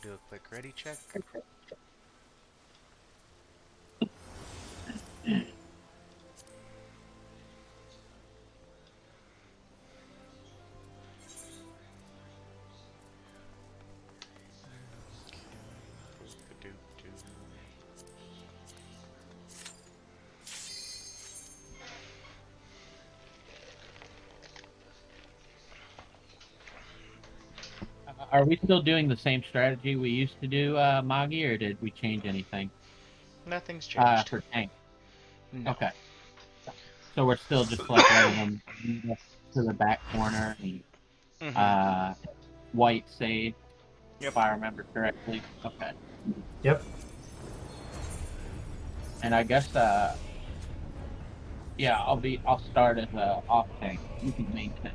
do a quick ready check. Are we still doing the same strategy we used to do, Magi, or did we change anything? Nothing's changed. For tank. No. Okay. So we're still just like letting them to the back corner and white sage, if I remember correctly. Okay. Yep. And I guess yeah, I'll start as a off tank. You can maintain.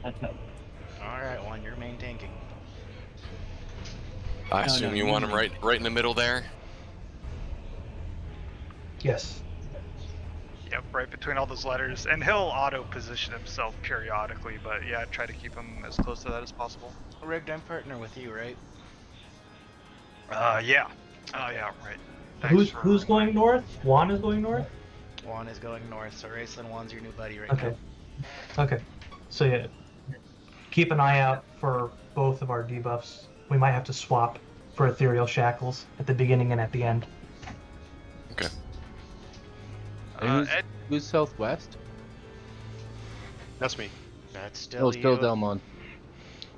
That's it. Alright, Juan, you're main tanking. I assume you want him right in the middle there? Yes. Yep, right between all those letters. And he'll auto-position himself periodically, but yeah, try to keep him as close to that as possible. Rigged, I'm partner with you, right? Yeah. Oh, yeah, right. Thanks Who's going north? Juan is going north? Juan is going north, so Raceland, Juan's your new buddy right Okay. now. Okay. So yeah, keep an eye out for both of our debuffs. We might have to swap for ethereal shackles at the beginning and at the end. Okay. Ed, Who's southwest? That's me. That's still you. Still Delmon.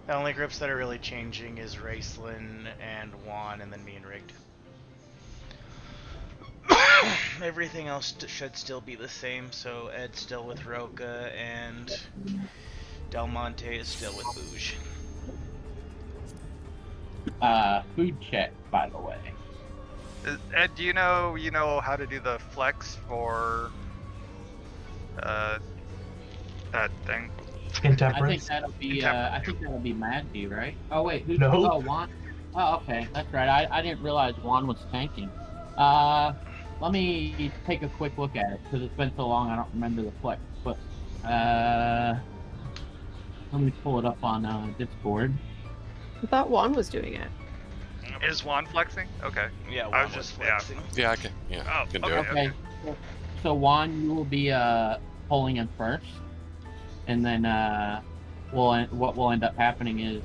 The only groups that are really changing is Raceland and Juan, and then me and Rigged. Everything else should still be the same, so Ed's still with Roca, and Del Monte is still with Bouge. Food check, by the way. Ed, do you know how to do the flex for that thing? Intemperance. I think that'll be Maggie, right? Oh wait, who's No. Oh, Juan. Oh, okay, that's right. I didn't realize Juan was tanking. Let me take a quick look at it because it's been so long I don't remember the flex. But let me pull it up on Discord. I thought Juan was doing it. Is Juan flexing? Okay. Yeah, I Juan was just flexing. Yeah, I can. Yeah, Oh, I can do okay. it. Okay. So Juan, you will be pulling in first, and then what will end up happening is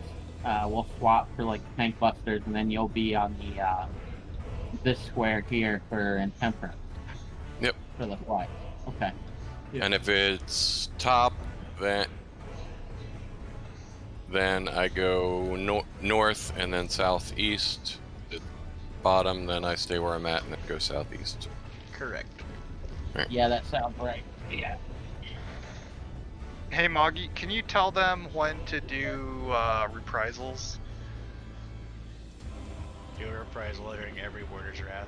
we'll swap for like tank busters, and then you'll be on the this square here for intemperance. Yep. For the flight. Okay. And if it's top, then I go north and then southeast. At bottom, then I stay where I'm at and then go southeast. Correct. Yeah, that sounds right. Yeah. Hey, Moggy, can you tell them when to do reprisals? Do a reprisal during every Warder's Wrath.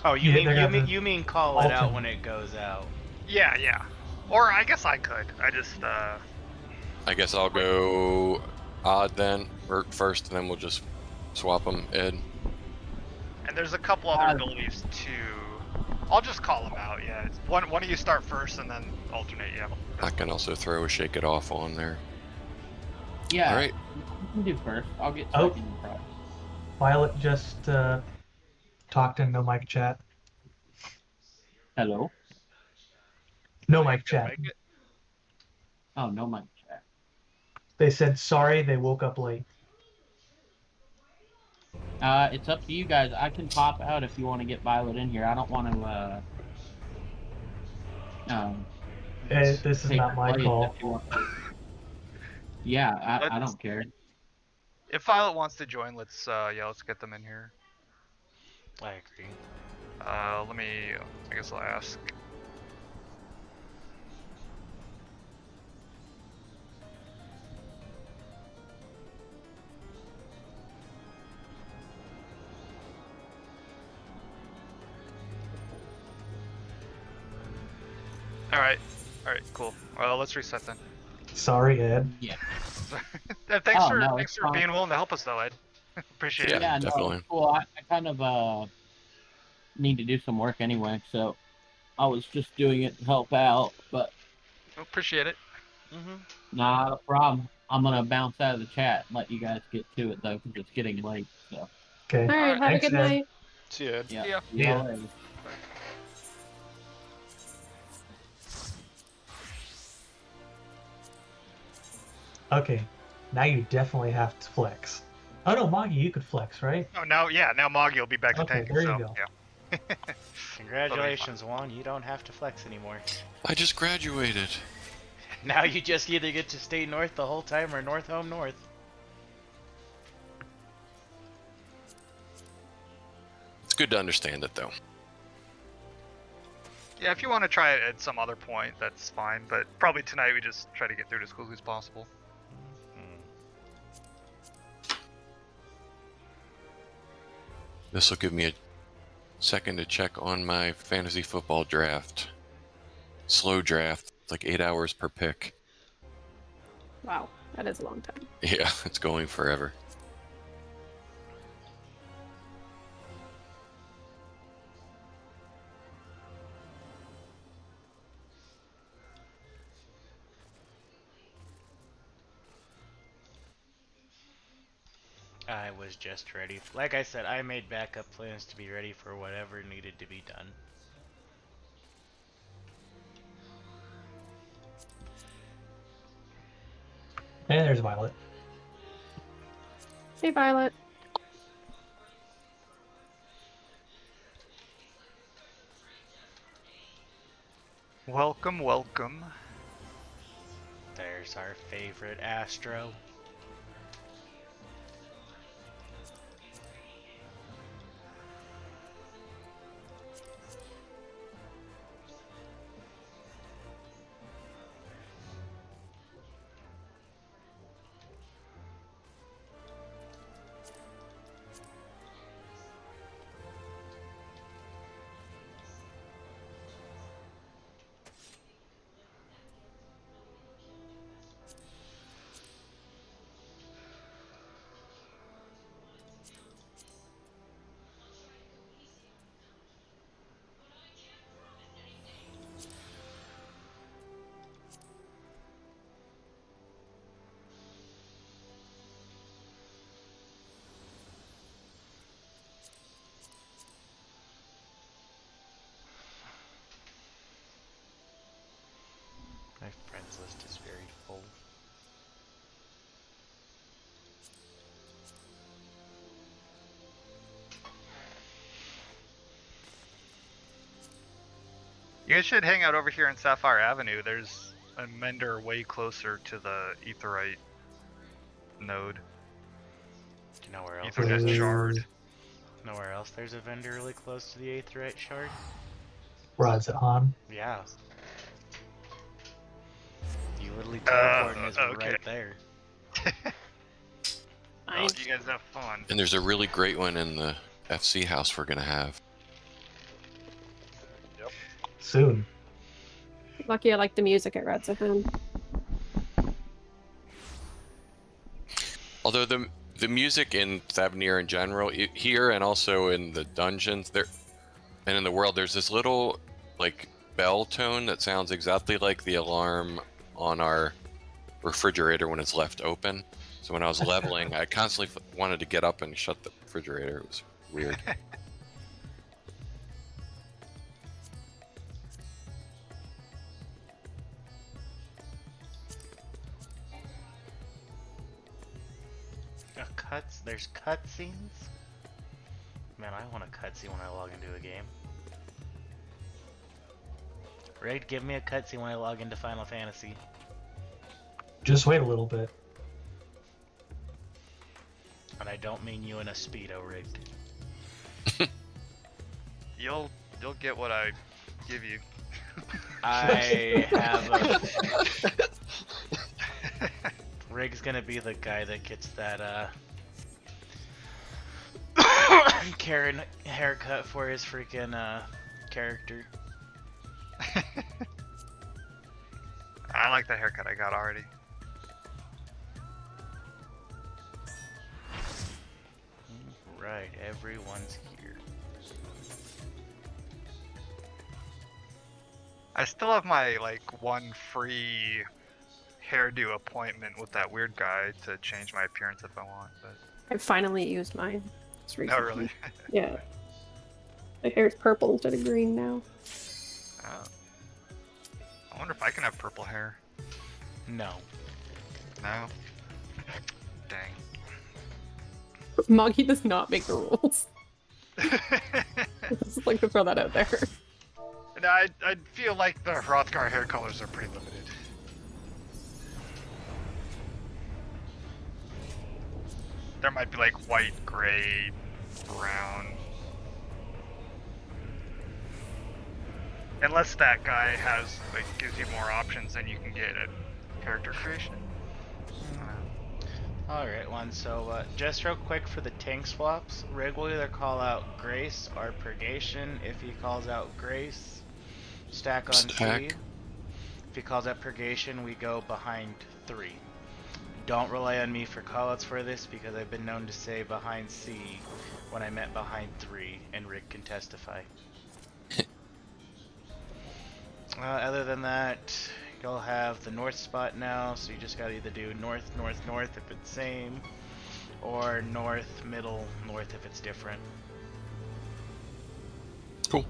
Oh, you mean call it out when it goes out? Yeah, yeah. Or I guess I could. I just I guess I'll go odd then, or first, and then we'll just swap them, Ed. And there's a couple other abilities too. I'll just call them out. Yeah, it's one of you start first and then alternate. Yeah. I can also throw a Shake It Off on there. Yeah. All right. You can do first. I'll get Oh. second. Violet just talked in no mic chat. Hello. No mic chat. Oh, no mic chat. They said sorry they woke up late. It's up to you guys. I can pop out if you want to get Violet in here. I don't want to. This is take not my place call. if you want to. Yeah, I don't care. If Violet wants to join, let's get them in here. I agree. Let me. I guess I'll ask. All right, cool. Well, let's reset then. Sorry, Ed. Yeah. Thanks for it's being fine. willing to help us, though, Ed. Appreciate it. Yeah, No, definitely. it's cool. I kind of need to do some work anyway, so I was just doing it to help out, but Appreciate it. Mm-hmm. not a problem. I'm gonna bounce out of the chat and let you guys get to it though, because it's getting late. So Okay. All right, have a Thanks, good Ed. night. See ya. yeah, Yeah. see y'all Yeah. later. Okay. Now you definitely have to flex. Oh no, Magi, you could flex, right? Oh, now Moggy will be back to Okay, tanking. there you So go. yeah. Congratulations, Juan. You don't have to flex anymore. I just graduated. Now you just either get to stay north the whole time or north home north. It's good to understand it though. Yeah, if you want to try it at some other point, that's fine. But probably tonight we just try to get through as quickly as possible. This will give me a second to check on my fantasy football draft. Slow draft, it's like 8 hours per pick. Wow, that is a long time. Yeah, it's going forever. I was just ready. Like I said, I made backup plans to be ready for whatever needed to be done. And there's Violet. Hey, Violet. Welcome, welcome. There's our favorite Astro. My friends list is very full. You guys should hang out over here in Sapphire Avenue. There's a mender way closer to the Aetherite node. Do you know where else? Aetherite shard. Nowhere else there's a vendor really close to the Aetherite shard? Rod's it on. Yeah. You literally teleport and is okay. right there. Oh, you guys have fun. And there's a really great one in the FC house we're gonna have. Soon. Lucky I like the music at Red's FM. Although the music in Thavnir in general, here and also in the dungeons, there and in the world, there's this little like bell tone that sounds exactly like the alarm on our refrigerator when it's left open. So when I was leveling, I constantly wanted to get up and shut the refrigerator. It was weird. There's cutscenes? Man, I want a cutscene when I log into a game. Raid, give me a cutscene when I log into Final Fantasy. Just wait a little bit. And I don't mean you in a Speedo, rigged. You'll get what I give you. I have a... Rig's gonna be the guy that gets that, Karen haircut for his freaking, character. I like the haircut I got already. Right, everyone's here. I still have my like one free hairdo appointment with that weird guy to change my appearance if I want, but I finally used mine. Just no, recently. really. Yeah. My hair's purple instead of green now. Oh. I wonder if I can have purple hair. No. No. Dang. Moggy does not make the rules. Just like to throw that out there. And I feel like the Hrothgar hair colors are pretty limited. There might be like white, gray, brown. Unless that guy has like gives you more options than you can get at character creation. Alright, one. So, just real quick for the tank swaps, Rig will either call out Grace or Purgation. If he calls out Grace, stack on Stack. 3. If he calls out Purgation, we go behind 3. Don't rely on me for callouts for this because I've been known to say behind C when I meant behind 3, and Rig can testify. Other than that, you'll have the north spot now, so you just gotta either do north, north, north if it's same, or north, middle, north if it's different. Cool.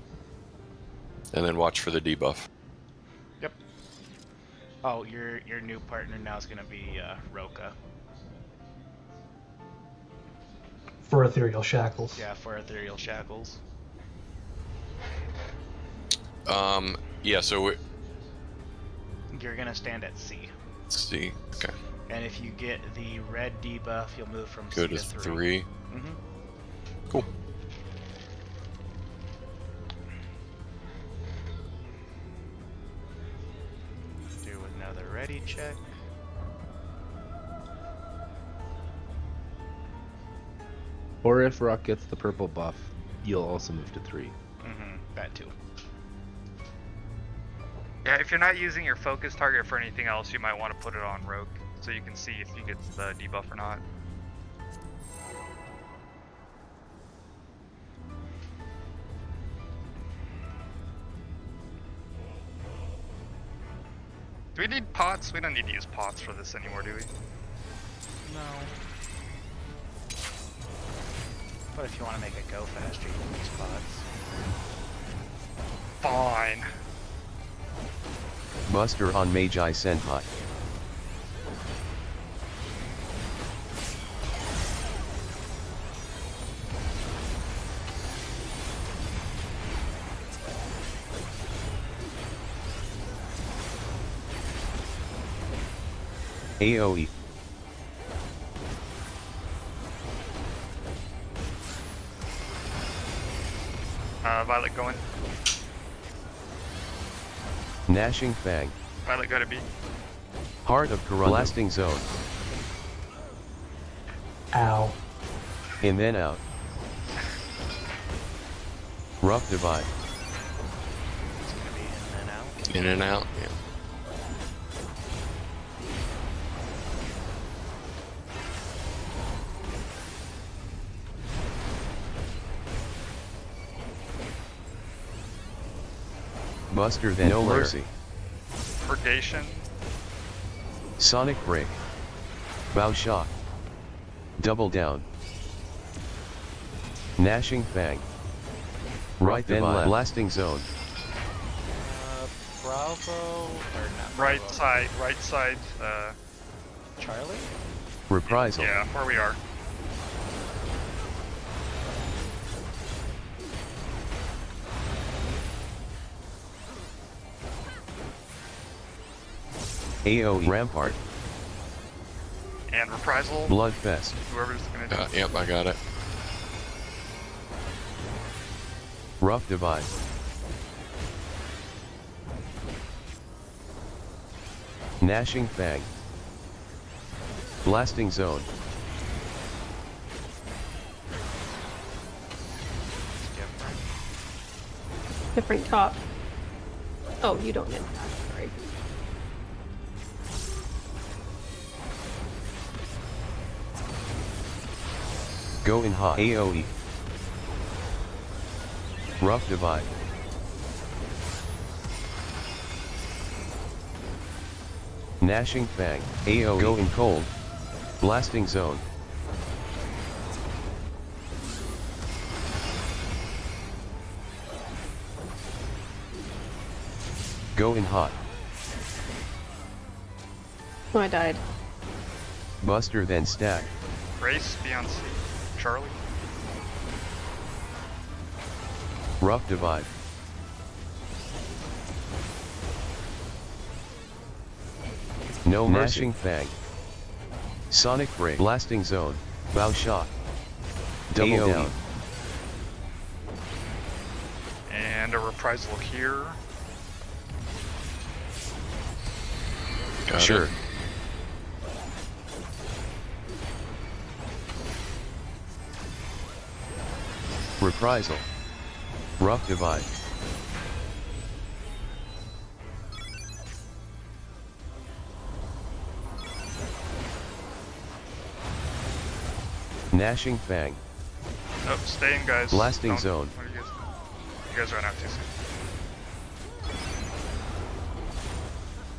And then watch for the debuff. Yep. Oh, your new partner now is gonna be Roka. For Ethereal Shackles. Yeah, for Ethereal Shackles. Yeah, so You're gonna stand at C. let's see. Okay. And if you get the red debuff, you'll move from Go C to to 3. 3. Mm-hmm. Cool. Do another ready check. Or if Rock gets the purple buff, you'll also move to 3. Mm-hmm. That too. Yeah, if you're not using your focus target for anything else, you might want to put it on Rogue so you can see if he gets the debuff or not. Do we need pots? We don't need to use pots for this anymore, do we? No. But if you want to make it go faster, you can use pods. Fine. Buster on Magi Senpai. AoE. Violet going. Gnashing Fang. Violet go to B. Heart of Corona. Blasting Zone. Ow. In then out. Rough Divide. It's gonna be in and out. In and out. Yeah. Buster then no Flare. mercy. Purgation. Sonic Break. Bow Shock. Double Down. Gnashing Fang. Right then left. Blasting Zone. Bravo or not? Right Bravo. side, Charlie? Reprisal. yeah, where we are. AoE. Rampart. And reprisal, Bloodfest. whoever's gonna do it. Yep, I got it. Rough Divide. Gnashing Fang. Blasting Zone. Different top. Oh, you don't get that. Sorry. Go in hot. AoE. Rough Divide. Gnashing Fang, AoE going cold. Blasting Zone. Go in hot. Oh, I died. Buster then stack. Race, Beyonce, Charlie. Rough Divide. No Gnashing Fang. Sonic Break. Blasting Zone. Bow Shot. Double AoE. down. And a reprisal here. Got Sure. it. Reprisal. Rough Divide. Gnashing Fang. Oh, stay in, guys. Blasting Don't- Zone. What are you guys doing? You guys ran out too soon.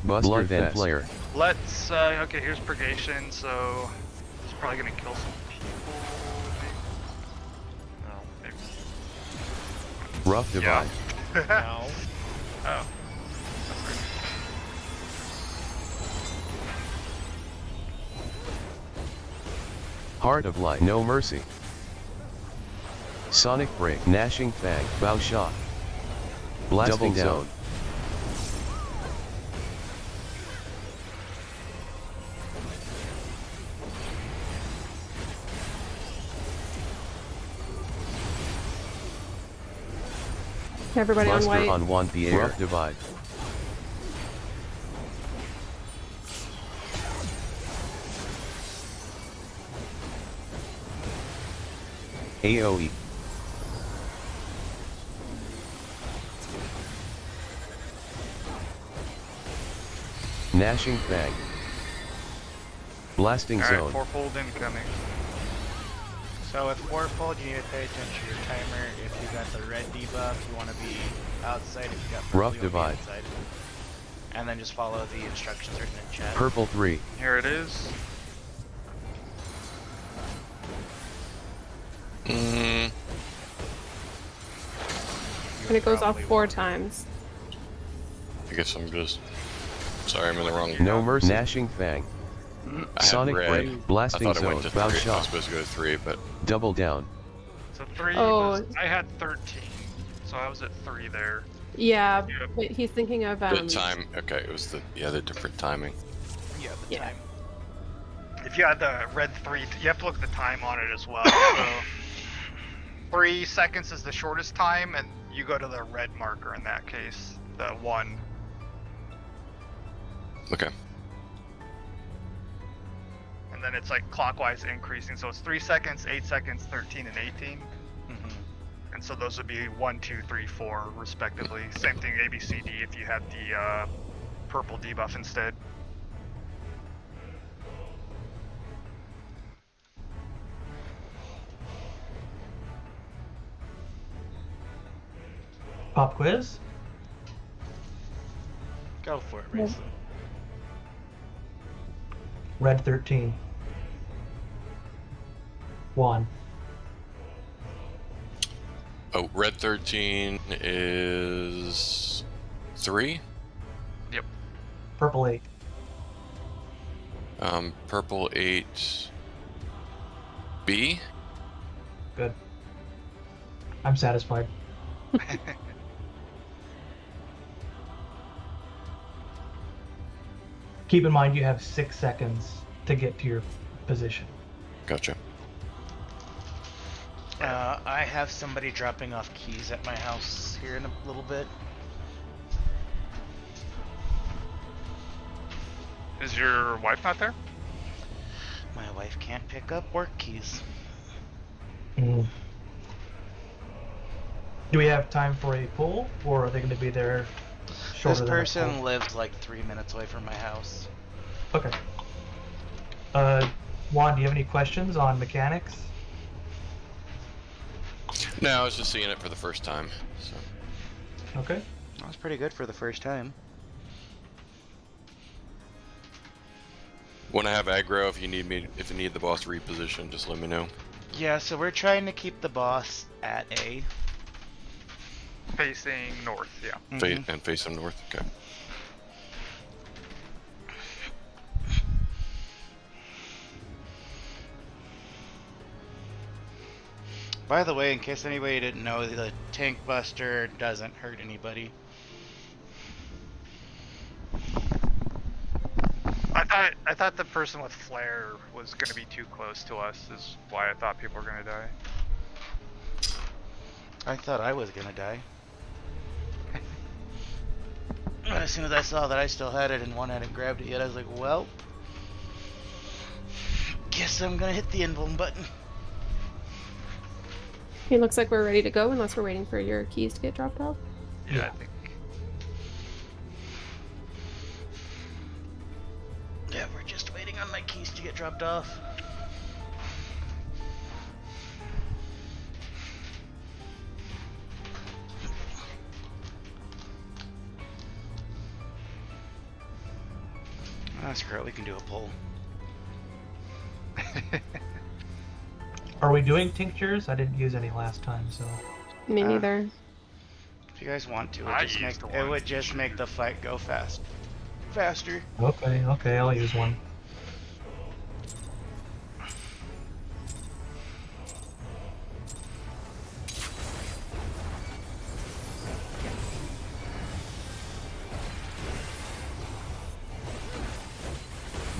Buster then Bloodfest. Player. Let's, okay, here's Purgation, so it's probably gonna kill some people, maybe? No, maybe. Rough Divide. No. Oh. Heart of Light. No Mercy. Sonic Break. Gnashing Fang. Bow Shot. Blasting Double down. Zone. Everybody on Buster white. on one Pierre. Rough Divide. AoE. Gnashing Fang. Blasting Alright, Zone. fourfold incoming. So with fourfold, you need to pay attention to your timer. If you got the red debuff, you want to be outside. If you got purple, Rough you wanna be Divide. inside. And then just follow the instructions written in chat. Purple 3. Here it is. Mm, And it goes off Probably 4 won't. times. I guess I'm just. Sorry, I'm in the wrong. No Mercy. Gnashing Fang. I had Sonic red. Break. I Blasting thought it Zone. went to Bow 3. I was Shot. supposed to go to 3, but Double down. So 3 Oh. was, I had 13. So I was at 3 there. Yeah, Yep. but he's thinking of the time. Okay, it was the different timing. Yeah, the Yeah. time. If you had the red 3, you have to look at the time on it as well. So 3 seconds is the shortest time, and you go to the red marker in that case, the 1. Okay. And then it's like clockwise increasing, so it's 3 seconds, 8 seconds, 13, and 18. Mm-hmm. And so those would be 1, 2, 3, 4, respectively. Same thing, A, B, C, D, if you had the purple debuff instead. Pop quiz. Go for it, Race. Red 13. 1. Oh, red 13 is 3. Purple 8. Purple 8. B. Good. I'm satisfied. Keep in mind you have 6 seconds to get to your position. Gotcha. I have somebody dropping off keys at my house here in a little bit. Is your wife not there? My wife can't pick up work keys. Mm. Do we have time for a pull, or are they going to be there shorter This than a person pull? lives like 3 minutes away from my house. Okay. Juan, do you have any questions on mechanics? No, I was just seeing it for the first time. So. Okay. That was pretty good for the first time. When I have aggro, if you need the boss to reposition, just let me know. Yeah, so we're trying to keep the boss at A. Facing north, yeah. And face him north. Okay. By the way, in case anybody didn't know, the tank buster doesn't hurt anybody. I thought the person with flare was gonna be too close to us, is why I thought people were gonna die. I thought I was gonna die. As soon as I saw that I still had it and one hadn't grabbed it yet, I was like, well, guess I'm gonna hit the emblem button. It looks like we're ready to go unless we're waiting for your keys to get dropped off. Yeah, I think. Yeah, we're just waiting on my keys to get dropped off. Ah, screw it, we can do a poll. Are we doing tinctures? I didn't use any last time, so. Me neither. If you guys want to, I it used would just make the fight go faster. Okay, I'll use one.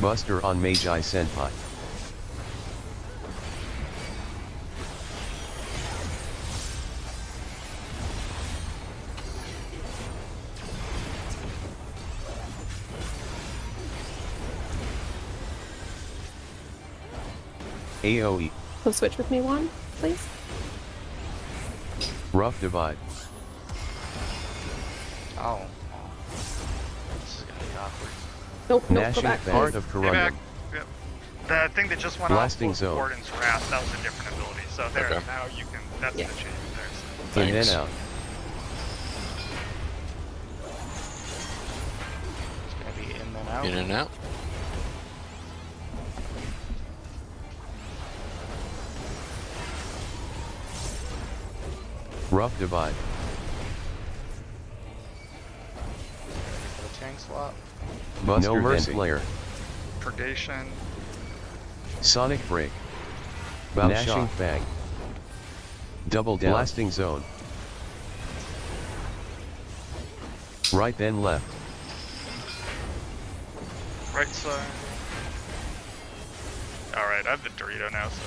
Buster on Magi Senpai. AoE. So switch with me, Juan, please. Rough Divide. Oh. This is gonna be awkward. Nope, go Gnashing back. Heart of Stay back. Corundum. Yep. The thing that just went Blasting off was Zone. Warden's Wrath. That was a different ability. So there, Okay. now you can. That's Yeah. the change there. In Thanks. and out. It's gonna be in then out. In and out. Rough Divide. For the tank swap. Buster No then mercy. Flare. Purgation. Sonic Break. Bout Gnashing shot. Fang. Double down. Blasting Zone. Right then left. Right side. Alright, I have the Dorito now, so.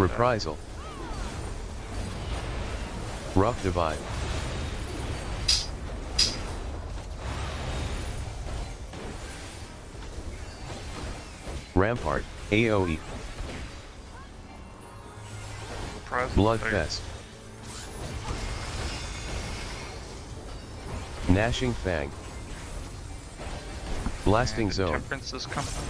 Reprisal. Rough Divide. Rampart. AoE. Bloodfest. Gnashing Fang. Blasting Zone. Temperance is coming up.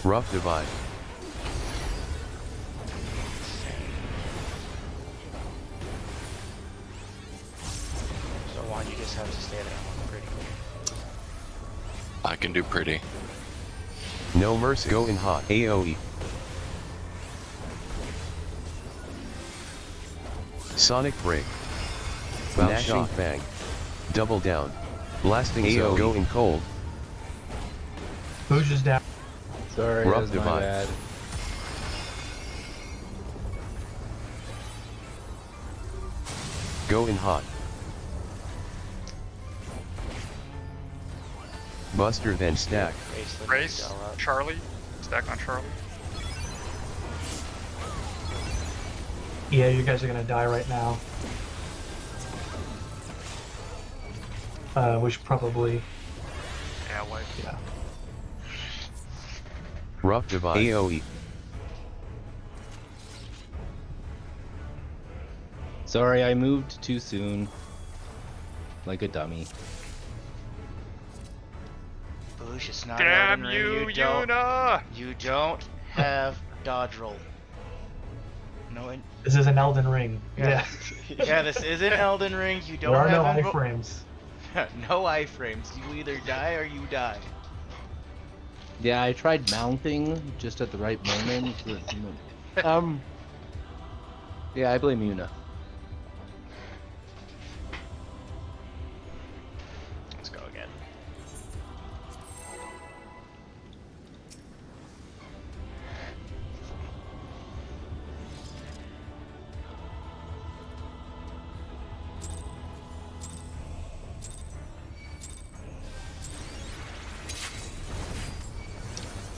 Rough Divide. So Juan, you just have to stay there on pretty. I can do pretty. No Mercy. Go in hot. AoE. Sonic Break. Bout Gnashing shot. Fang. Double down. Blasting AoE. Zone. Go in cold. Booge is down. Sorry, Rough that's my Divide. bad. Go in hot. Buster then stack. Race. Charlie. Stack on Charlie. Yeah, you guys are gonna die right now. We should probably. Yeah, wipe. Yeah. Rough Divide. AoE. Sorry, I moved too soon. Like a dummy. Boosh, it's not Damn Elden you, Ring. Yuna! You don't have dodge roll. No, This is an Elden Ring. Yeah. yeah, this isn't Elden Ring. You don't There are no have iframes. no iframes. You either die or you die. Yeah, I tried mounting just at the right moment. Yeah, I blame Yuna. Let's go again.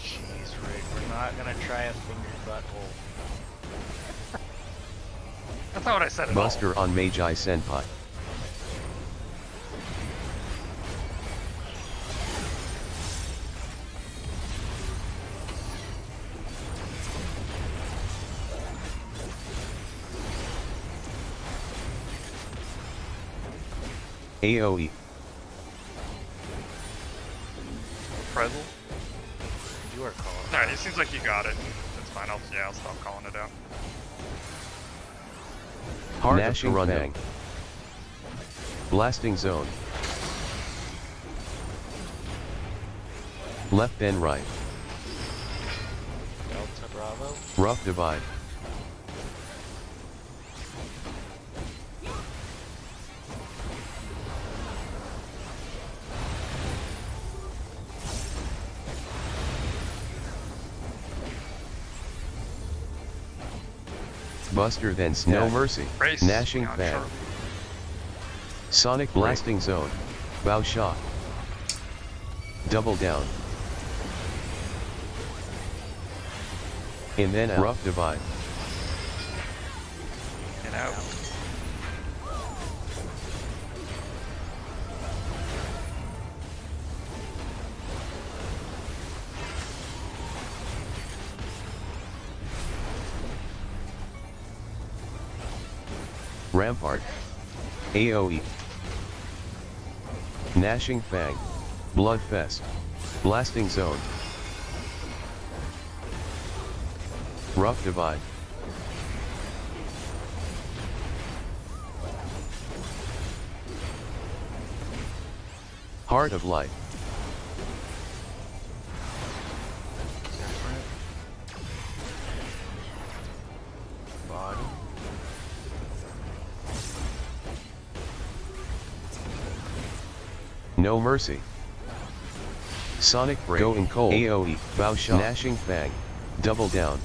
Jeez, Rick, we're not gonna try a fingered butthole. That's not what I said at all. Buster on Magi Senpai. AOE. Prezel? You are calling. Alright, it seems like you got it. That's fine. I'll stop calling it out. Heart of Gnashing Corundum. Fang. Blasting Zone. Left then right. Delta Bravo. Rough Divide. Buster then No Mercy. Race. Gnashing Yeah, Fang. sure. Sonic Blasting Zone. Bow Shot. Double Down. And then a Rough Divide. And out. Rampart. AOE. Gnashing Fang. Bloodfest. Blasting Zone. Rough Divide. Heart of Light. Body. No Mercy. Sonic Break. Going Cold. AOE. Bow Shot. Gnashing Fang. Double Down.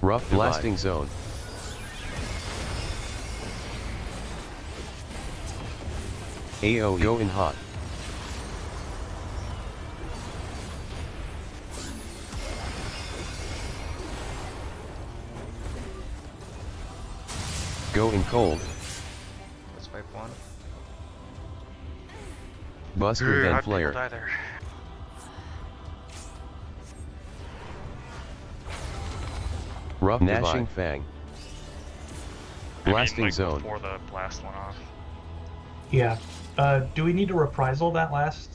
Rough Blasting Zone. AOE. Going Hot. Going Cold. Let's wipe one. Buster then how'd people Flare. die there? Rough Gnashing Divide. Fang. I mean, Blasting like, Zone. Before the blast went off. Yeah. Do we need to reprisal that last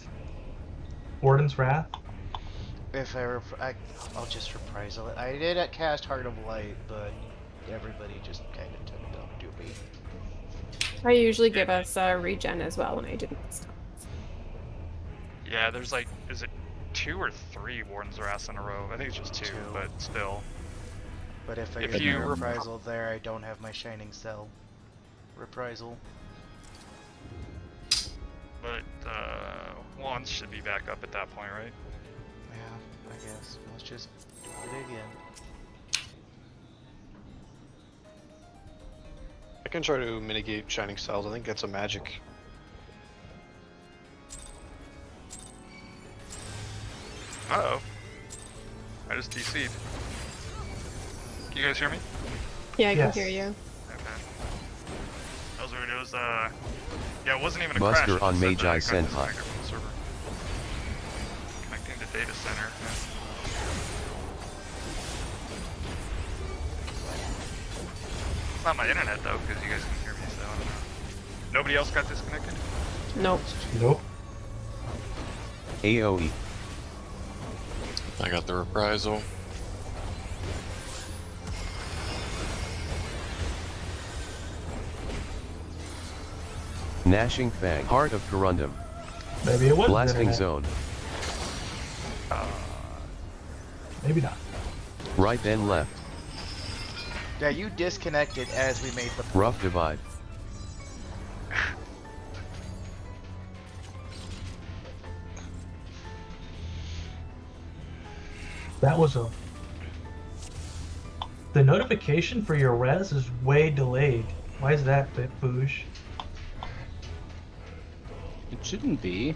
Warden's Wrath? If I'll just reprisal it. I did cast Heart of Light, but everybody just kind of took it up to me. I usually give us regen as well, and I didn't. Yeah, there's like, is it 2 or 3 Warden's Wrath in a row? I think it's just 2, Two. but still. But if I If get you a reprisal there, I don't have my Shining Cell reprisal. But, wands should be back up at that point, right? Yeah, I guess. Let's just do it again. I can try to mitigate shining cells. I think that's a magic. Uh-oh. I just DC'd. Can you guys hear me? Yeah, I Yes. can hear you. Okay. That was weird. It was, yeah, it wasn't even a Buster crash. It on just said Magi that I got Senpai. disconnected from the server. Connecting to data center. Yeah. It's not my internet, though, because you guys can hear me, so I don't know. Nobody else got disconnected? Nope. Nope. AOE. I got the reprisal. Gnashing Fang. Heart of Corundum. Maybe it was Blasting internet. Zone. Maybe not. Right then left. Yeah, you disconnected as we made the. Rough Divide. That was a. The notification for your res is way delayed. Why is that, Boosh? It shouldn't be.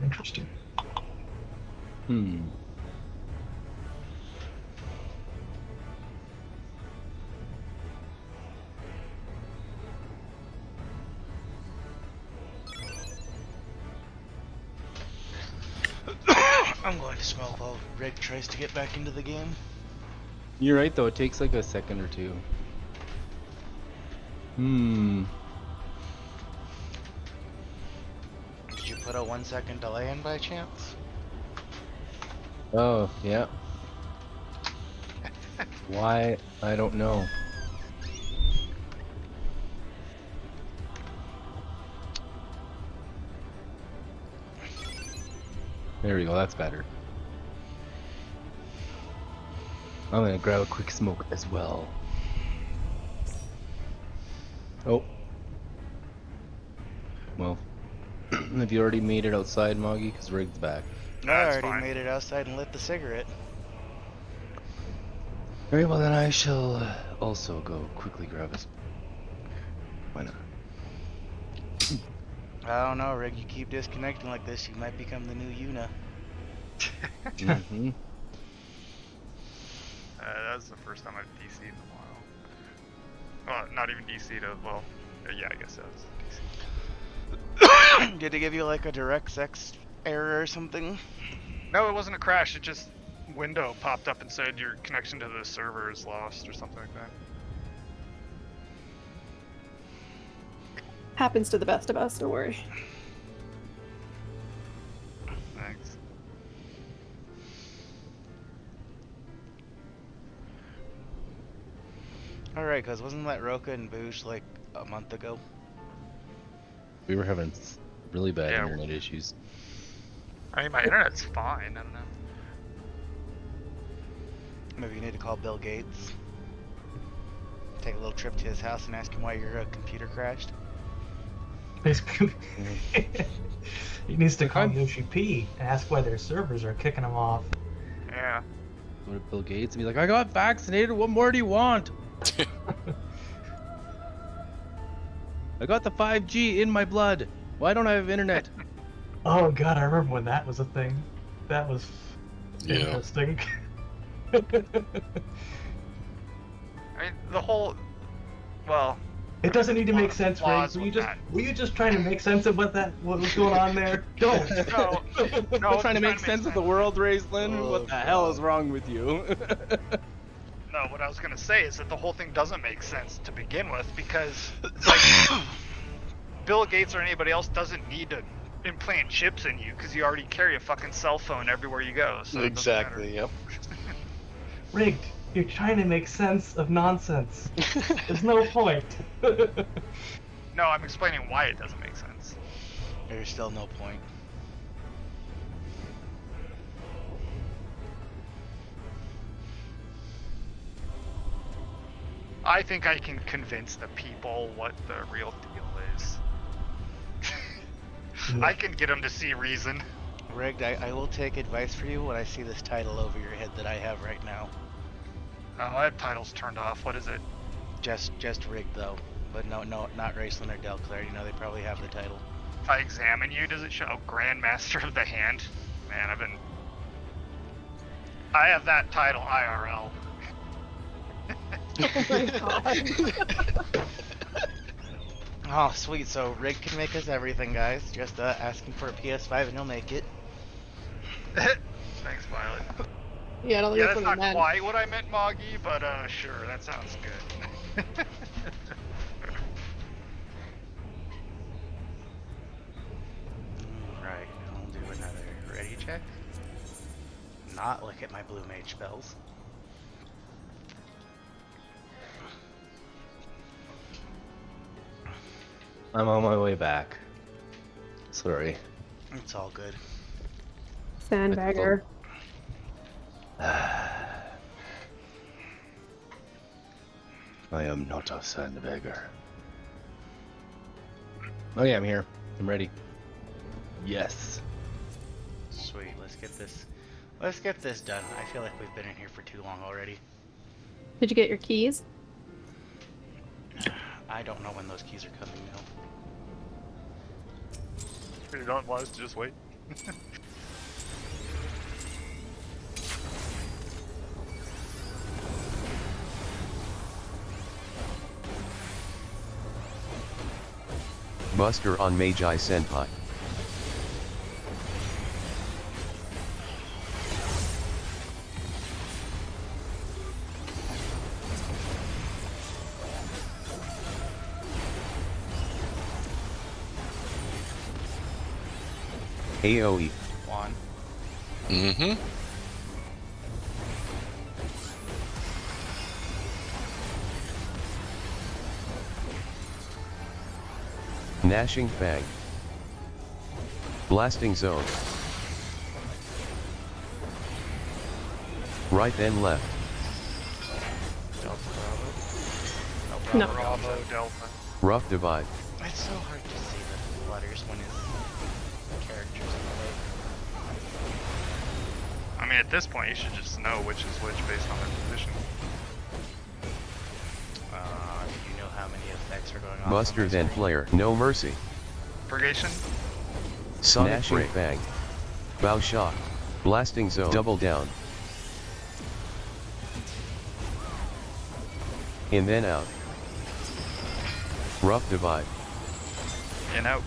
Interesting. Hmm. I'm going to smoke while Rick tries to get back into the game. You're right though, it takes like a second or two. Hmm. Did you put a 1 second delay in by chance? Oh, yeah. Why? I don't know. There we go, that's better. I'm gonna grab a quick smoke as well. Oh. Well, have you already made it outside, Moggy? Because Rig's back. I That's already fine. made it outside and lit the cigarette. Very well, then I shall also go quickly grab a Why not? I don't know, Rick. You keep disconnecting like this, you might become the new Yuna. Mm-hmm. That's the first time I've DC'd in a while. Well, not even DC'd, well, yeah, I guess that was DC. Did it give you like a DirectX error or something? No, it wasn't a crash, it just window popped up and said your connection to the server is lost or something like that. Happens to the best of us, don't worry. Thanks. Alright, cause wasn't that Roka and Boosh like a month ago? We were having really bad Yeah. internet issues. I mean, my internet's fine, I don't know. Maybe you need to call Bill Gates. Take a little trip to his house and ask him why your computer crashed. Basically, he needs to call Yoshi P and ask why their servers are kicking him off. Yeah. Go to Bill Gates and be like, I got vaccinated, what more do you want? I got the 5G in my blood. Why don't I have internet? Oh god, I remember when that was a thing. That was Yeah. interesting. I mean, the whole, well, It doesn't need to make Lot of sense, Ray. flaws Were you with just that. were you just trying to make sense of what was going on there? Don't. no, no, I'm trying to make sense of the world, Raislin. Oh, What the hell is wrong with you? No, what I was gonna say is that the whole thing doesn't make sense to begin with because, like, Bill Gates or anybody else doesn't need to implant chips in you because you already carry a fucking cell phone everywhere you go. So it doesn't matter. Exactly, yep. Rigged. You're trying to make sense of nonsense. There's no point. No, I'm explaining why it doesn't make sense. There's still no point. I think I can convince the people what the real deal is. I can get them to see reason. Rigged, I will take advice for you when I see this title over your head that I have right now. Oh, I have titles turned off. What is it? Just rigged though. But no, not Raceland or Del, 'cause I already know they probably have the title. If I examine you, does it show Grandmaster of the Hand? Man, I have that title IRL. Oh my god. Oh, sweet. So Rig can make us everything, guys. Just ask him for a PS5 and he'll make it. Thanks, Violet. Yeah, I don't think Yeah, that's that's what not I meant. quite what I meant, Moggy, but sure, that sounds good. Right, I'll do another ready check. Not look at my blue mage spells. I'm on my way back. Sorry. It's all good. Sandbagger. I am not a sandbagger. Oh yeah, I'm here. I'm ready. Yes. Sweet. Let's get this. Let's get this done. I feel like we've been in here for too long already. Did you get your keys? I don't know when those keys are coming now. You don't want us to just wait. Buster on Magi Senpai. AoE. One. Mm-hmm. Gnashing Fang. Blasting Zone. Right then left. Delta Bravo. No. Bravo, Delta. Rough Divide. It's so hard to see the letters when it's characters in the way. I mean, at this point, you should just know which is which based on their position. Do you know how many effects are going on? Buster on my then screen? Flare. No Mercy. Purgation. Sonic Gnashing Break. Fang. Bow Shock. Blasting Zone. Double Down. In then out. Rough Divide. In out.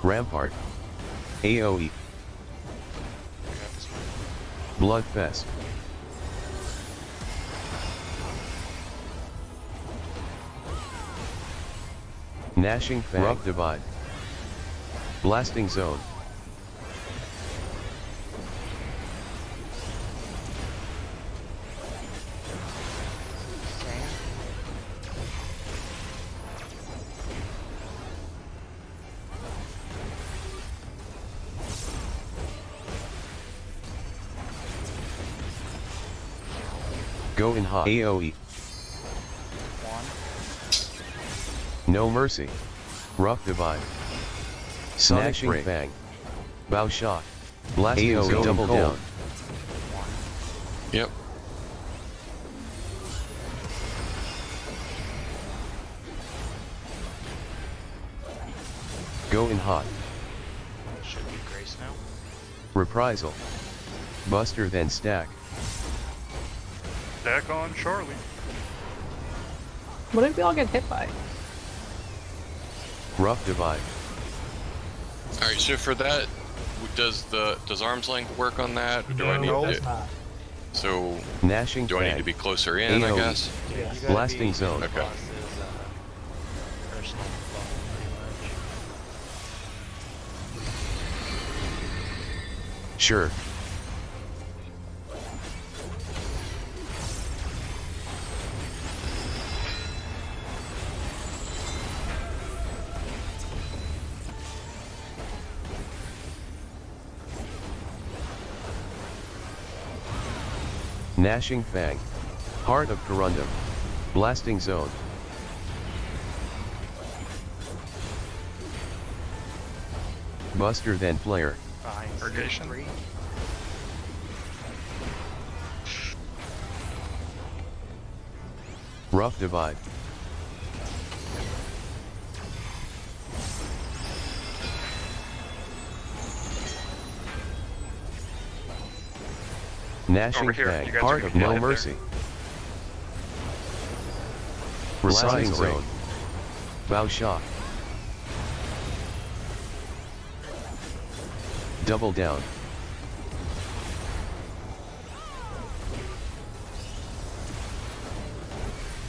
Rampart. AoE. I got this one. Bloodfest. Gnashing Fang. Rough Divide. Blasting Zone. Sand. Go in hot. AoE. One. No Mercy. Rough Divide. Sonic Break. Fang. Bow Shock. Blasting AoE Zone. Double cold. Down. Yep. Go in hot. Should be Grace now. Reprisal. Buster then Stack. Deck on Charlie. What did we all get hit by? Rough Divide. All right. So for that, does arm's length work on that? Or do I need No, to? it's not. So Gnashing do I need Fang. to be closer in? I AoE. guess. Yeah, Yes. you gotta Blasting be Zone. the Okay. boss's, personal phone, pretty much. Sure. Gnashing Fang. Heart of Corundum. Blasting Zone. Buster then Flare. Behind Purgation. 3. Rough Divide. Gnashing Over here. Fang. You guys Heart are of gonna No get it there. Mercy. Blasting Reprisal. Zone. Bow Shock. Double Down.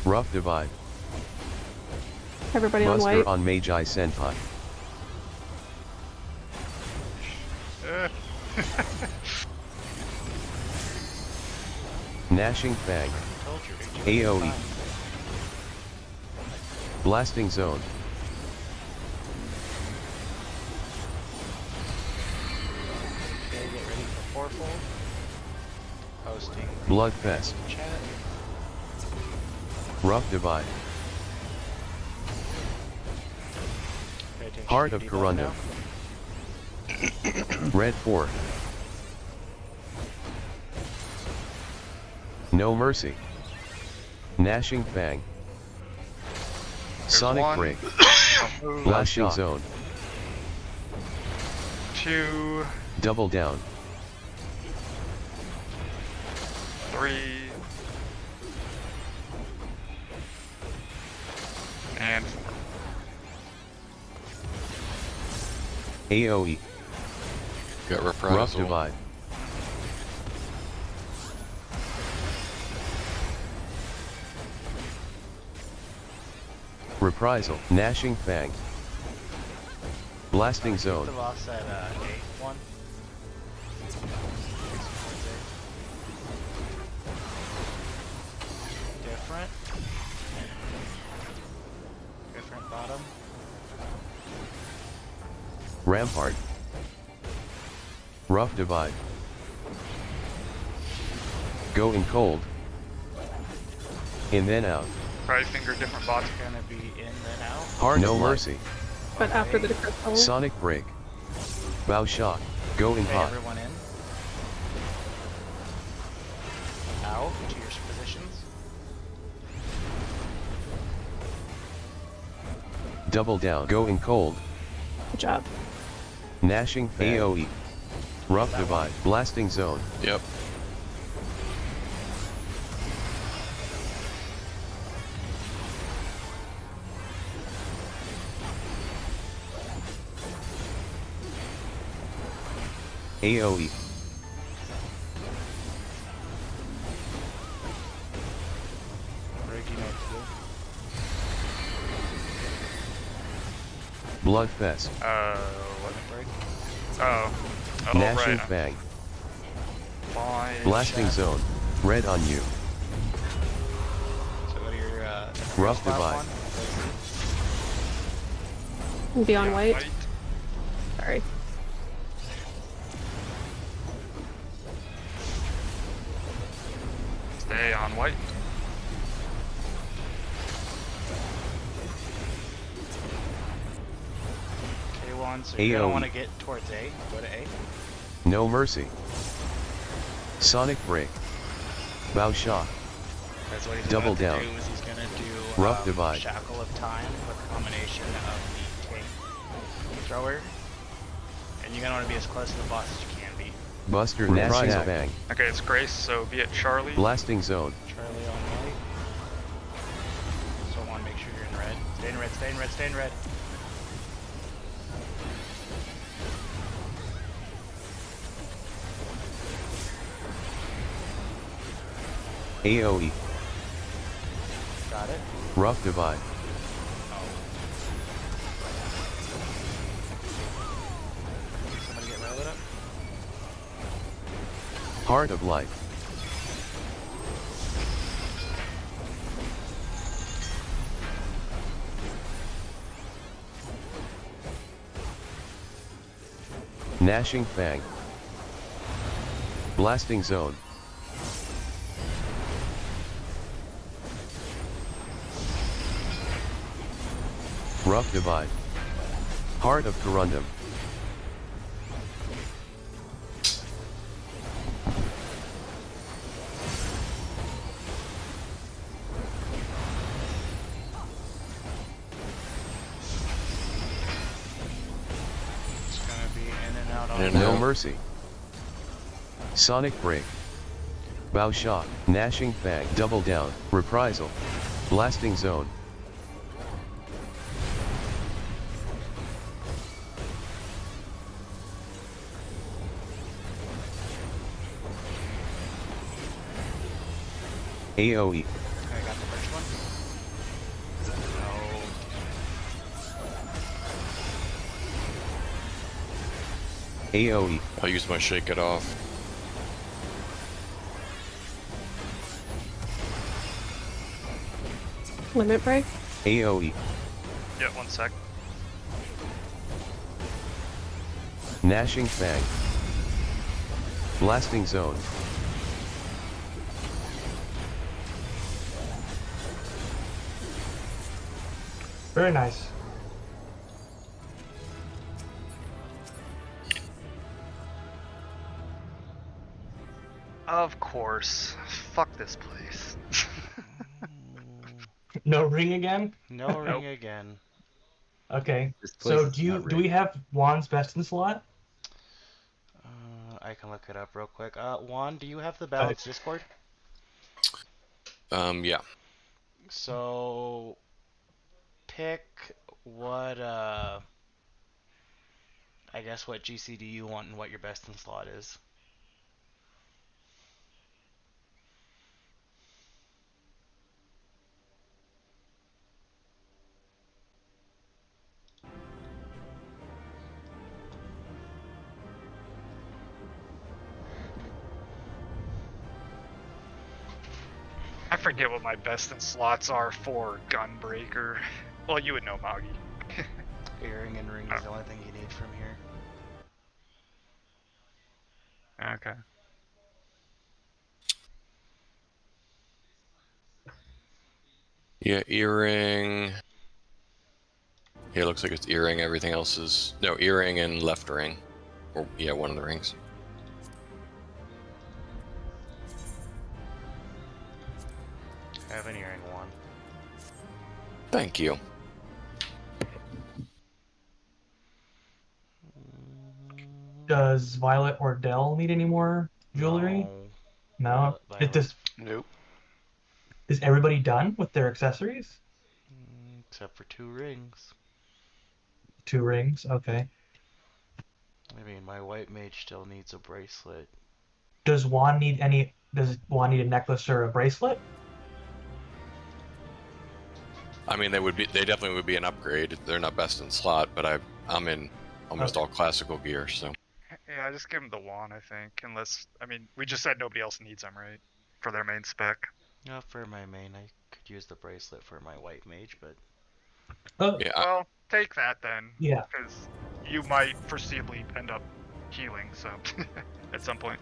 Rough Divide. Everybody on Buster white. on Magi Senpai. Gnashing Fang. Told you, AoE. Blasting Zone. Okay, get ready for fourfold. Posting Bloodfest. chat. Rough Divide. Pay attention Heart to of debuff Corundum. now. Red 4. No Mercy. Gnashing Fang. Sonic one. Break. Move. Blasting shot. Zone. 2, Double Down. 3, and 4. AoE. Got reprisal. Rough Divide. Reprisal. Gnashing Fang. Blasting Zone. The boss at A1. Different. Different bottom. Rampart. Rough Divide. Going cold. In then out. Right finger, different bots. Gonna be in then out. Heart no mercy. But after the crystal. Sonic Break. Bow Shock. Going Okay, hot. everyone in. Out to your positions. Double Down. Going cold. Good job. Gnashing Fang. AoE. Rough Divide. Blasting Zone. Yep. AoE. Break, you know what to do. Bloodfest. What? Break. Oh, Gnashing right. Fang. Fine. Blasting Zone. Red on you. So go to your Rough first last Divide. one. Be on Yeah, white. Sorry. Stay on white. K1, so you're gonna AoE. want to get towards A. Go to A. No mercy. Sonic Break. Bow Shock. That's what he's Double about down. to do. Is he's gonna do Rough Divide. Shackle of Time with a combination of the tank thrower, and you're gonna want to be as close to the boss as you can be. Buster Gnashing Fang. Okay, it's Grace, so be it Charlie. Blasting Zone. Charlie on white. So I want to make sure you're in red. Stay in red. Stay in red. Stay in red. AoE. Got it. Rough Divide. Somebody get railed up. Heart of Life. Gnashing Fang. Blasting Zone. Rough Divide. Heart of Corundum. It's gonna be in and out on In and No out. mercy. Sonic Break. Bow Shock. Gnashing Fang. Double Down. Reprisal. Blasting Zone. AoE. I got the first one. AoE. I'll use my Shake It Off. Limit break. AoE. Yeah, 1 sec. Gnashing Fang. Blasting Zone. Very nice. Of course. Fuck this place. No ring again? No ring again. Okay. This place So is do not we rigged. have Juan's best in slot? I can look it up real quick. Juan, do you have the balanced Discord? Yeah. So pick what I guess what GCD you want and what your best in slot is. I forget what my best in slots are for Gunbreaker. Well, you would know, Moggy. Earring and ring is the only thing you need from here. Okay. Yeah, earring. Yeah, it looks like it's earring. Everything else is no earring and left ring, or yeah, one of the rings. I have an earring one. Thank you. Does Violet or Dell need any more jewelry? No. Violet. Nope. Is everybody done with their accessories? Except for 2 rings. 2 rings, okay. I mean, my white mage still needs a bracelet. Does Juan need any? Does Juan need a necklace or a bracelet? I mean, they definitely would be an upgrade. They're not best in slot, but I'm in almost all classical gear, so. Yeah, just give them the wand, I think. Unless, I mean, we just said nobody else needs them, right? For their main spec. For my main, I could use the bracelet for my white mage, but Oh, Yeah, Well, take that then. yeah. Because you might foreseeably end up healing, so. At some point.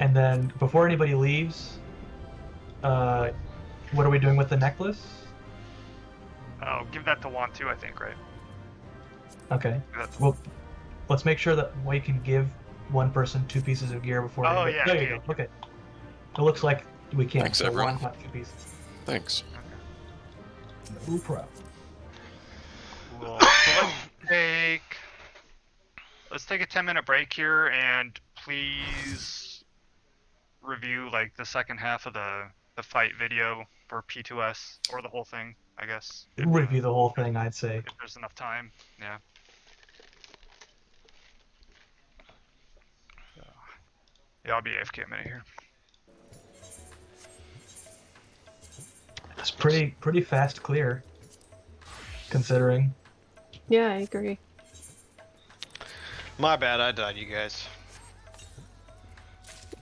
And then before anybody leaves, what are we doing with the necklace? Oh, give that to Juan too, I think, right? Okay. Give that to- Well, let's make sure that we can give one person 2 pieces of gear before. Oh, anybody... yeah, There you yeah. go. Okay. It looks like we can. Thanks, so everyone. Juan got 2 pieces. thanks. No problem. Cool. So let's take a 10-minute break here, and please review like the second half of the fight video for P2S, or the whole thing, I guess. Review the whole thing, I'd say. If there's enough time, yeah. Yeah, I'll be AFK a minute here. It's pretty fast clear, considering. Yeah, I agree. My bad, I died, you guys.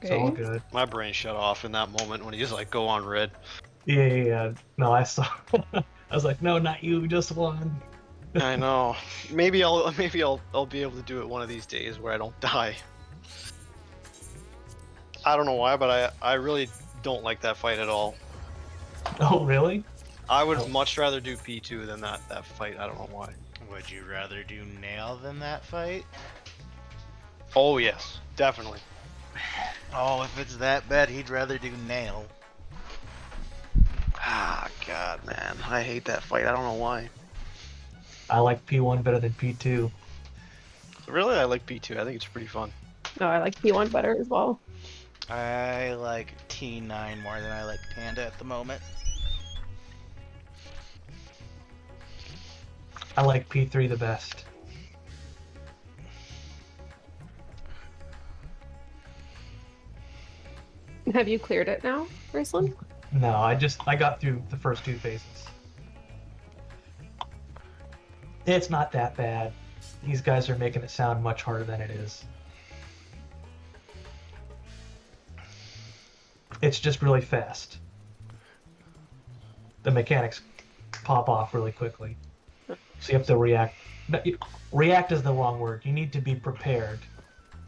It's all Okay. good. My brain shut off in that moment when he just like go on red. Yeah. No, I saw. I was like, no, not you, just one. I know. Maybe I'll be able to do it one of these days where I don't die. I don't know why, but I really don't like that fight at all. Oh, really? I would much rather do P2 than that fight. I don't know why. would you rather do nail than that fight? Oh yes, definitely. Oh, if it's that bad, he'd rather do nail. Ah, God, man, I hate that fight. I don't know why. I like P1 better than P2. Really, I like P2. I think it's pretty fun. No, I like P1 better as well. I like T9 more than I like Panda at the moment. I like P3 the best. Have you cleared it now, Graceland? No, I got through the first 2 phases. It's not that bad. these guys are making it sound much harder than it is. It's just really fast. The mechanics pop off really quickly. So you have to react. React is the wrong word. You need to be prepared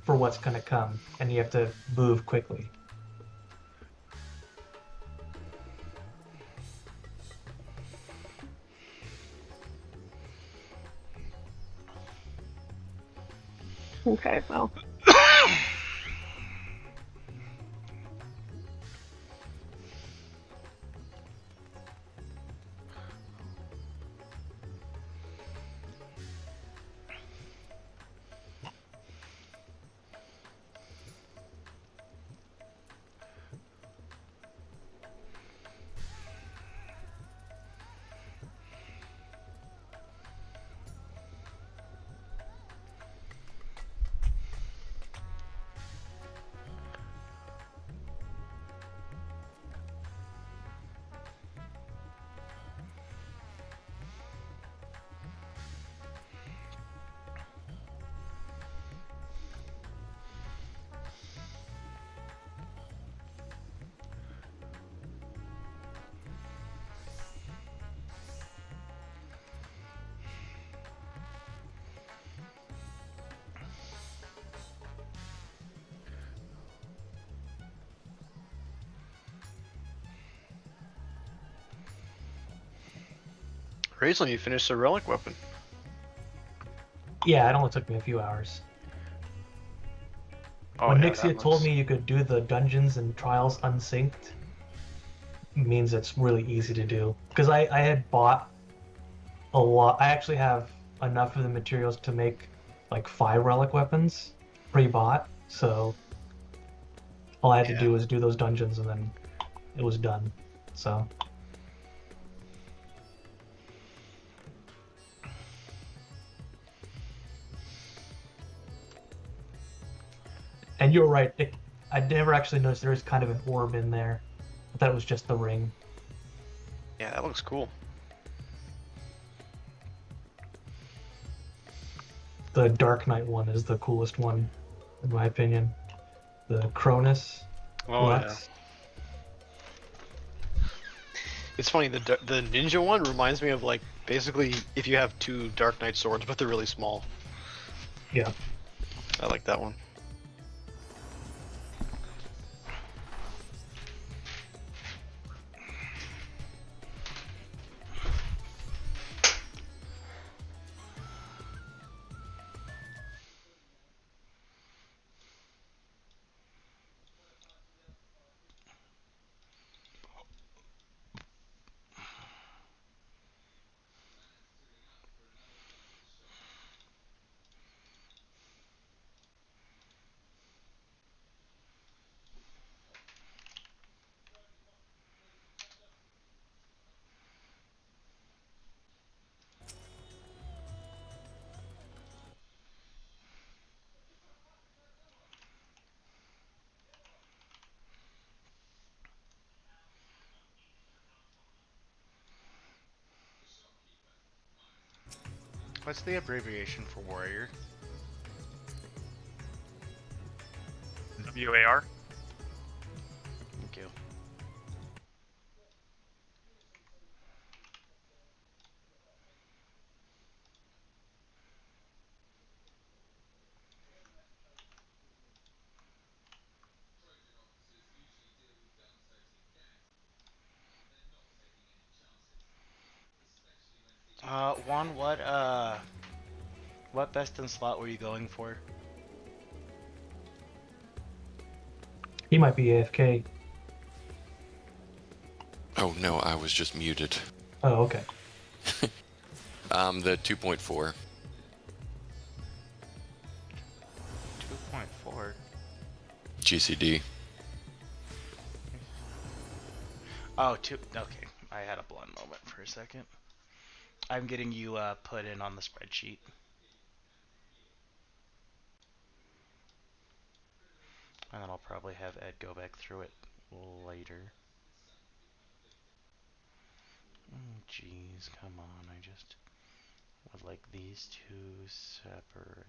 for what's going to come, and you have to move quickly. Okay, well. Raisin, you finished the relic weapon. Yeah, it only took me a few hours. Oh, When yeah, Nixia that told looks- me you could do the dungeons and trials unsynced, means it's really easy to do. Because I had bought a lot. I actually have enough of the materials to make like 5 relic weapons pre-bought. So all I had to Yeah. do was do those dungeons, and then it was done. So. And you're right. I never actually noticed there was kind of an orb in there. I thought it was just the ring. Yeah, that looks cool. The Dark Knight one is the coolest one, in my opinion. The Cronus Oh, Lux. yeah. It's funny, the ninja one reminds me of, like, basically if you have 2 Dark Knight swords, but they're really small. Yeah. I like that one. What's the abbreviation for warrior? WAR. Thank you. Juan, what best in slot were you going for? He might be AFK. Oh no, I was just muted. Oh, okay. The 2.4. 2.4. GCD. Oh, okay. I had a blunt moment for a second. I'm getting you put in on the spreadsheet. And then I'll probably have Ed go back through it later. Jeez, come on. I just would like these these two separate.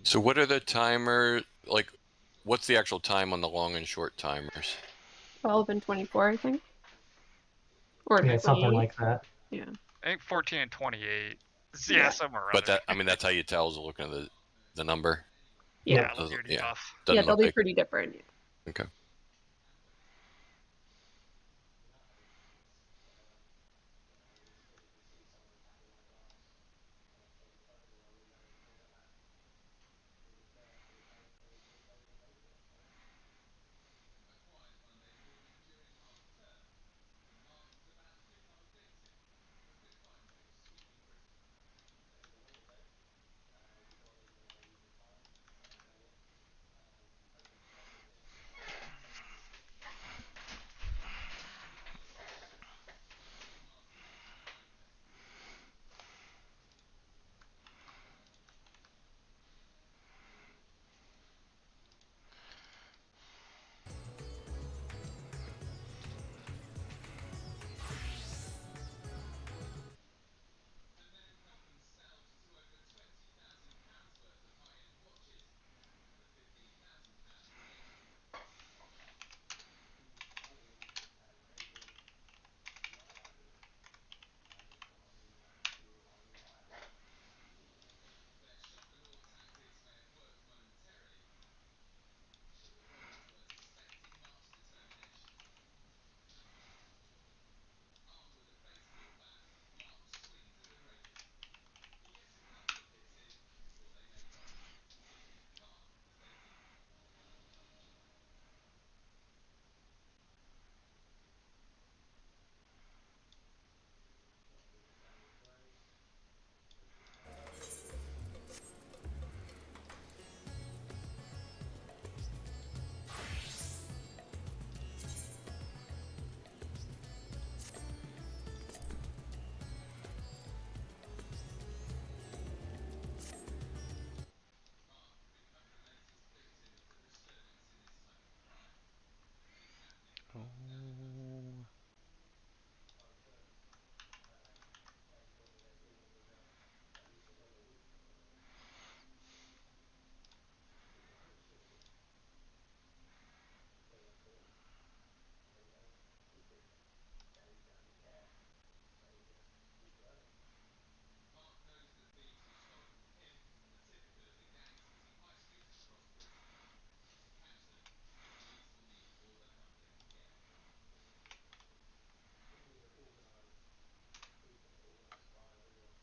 So what are the timer like? What's the actual time on the long and short timers? 12 and 24, I think. Or Yeah, something 28. like that. Yeah. I think 14 and 28. Yeah, Yeah. somewhere around But there. that, I mean, that's how you tell is looking at the number. Yeah. Yeah, it looks pretty Yeah, tough. Yeah, doesn't they'll look be like. pretty different. Okay.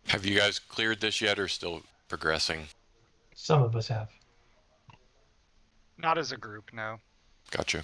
Have you guys cleared this yet, or still progressing? Some of us have. Not as a group, no. Gotcha.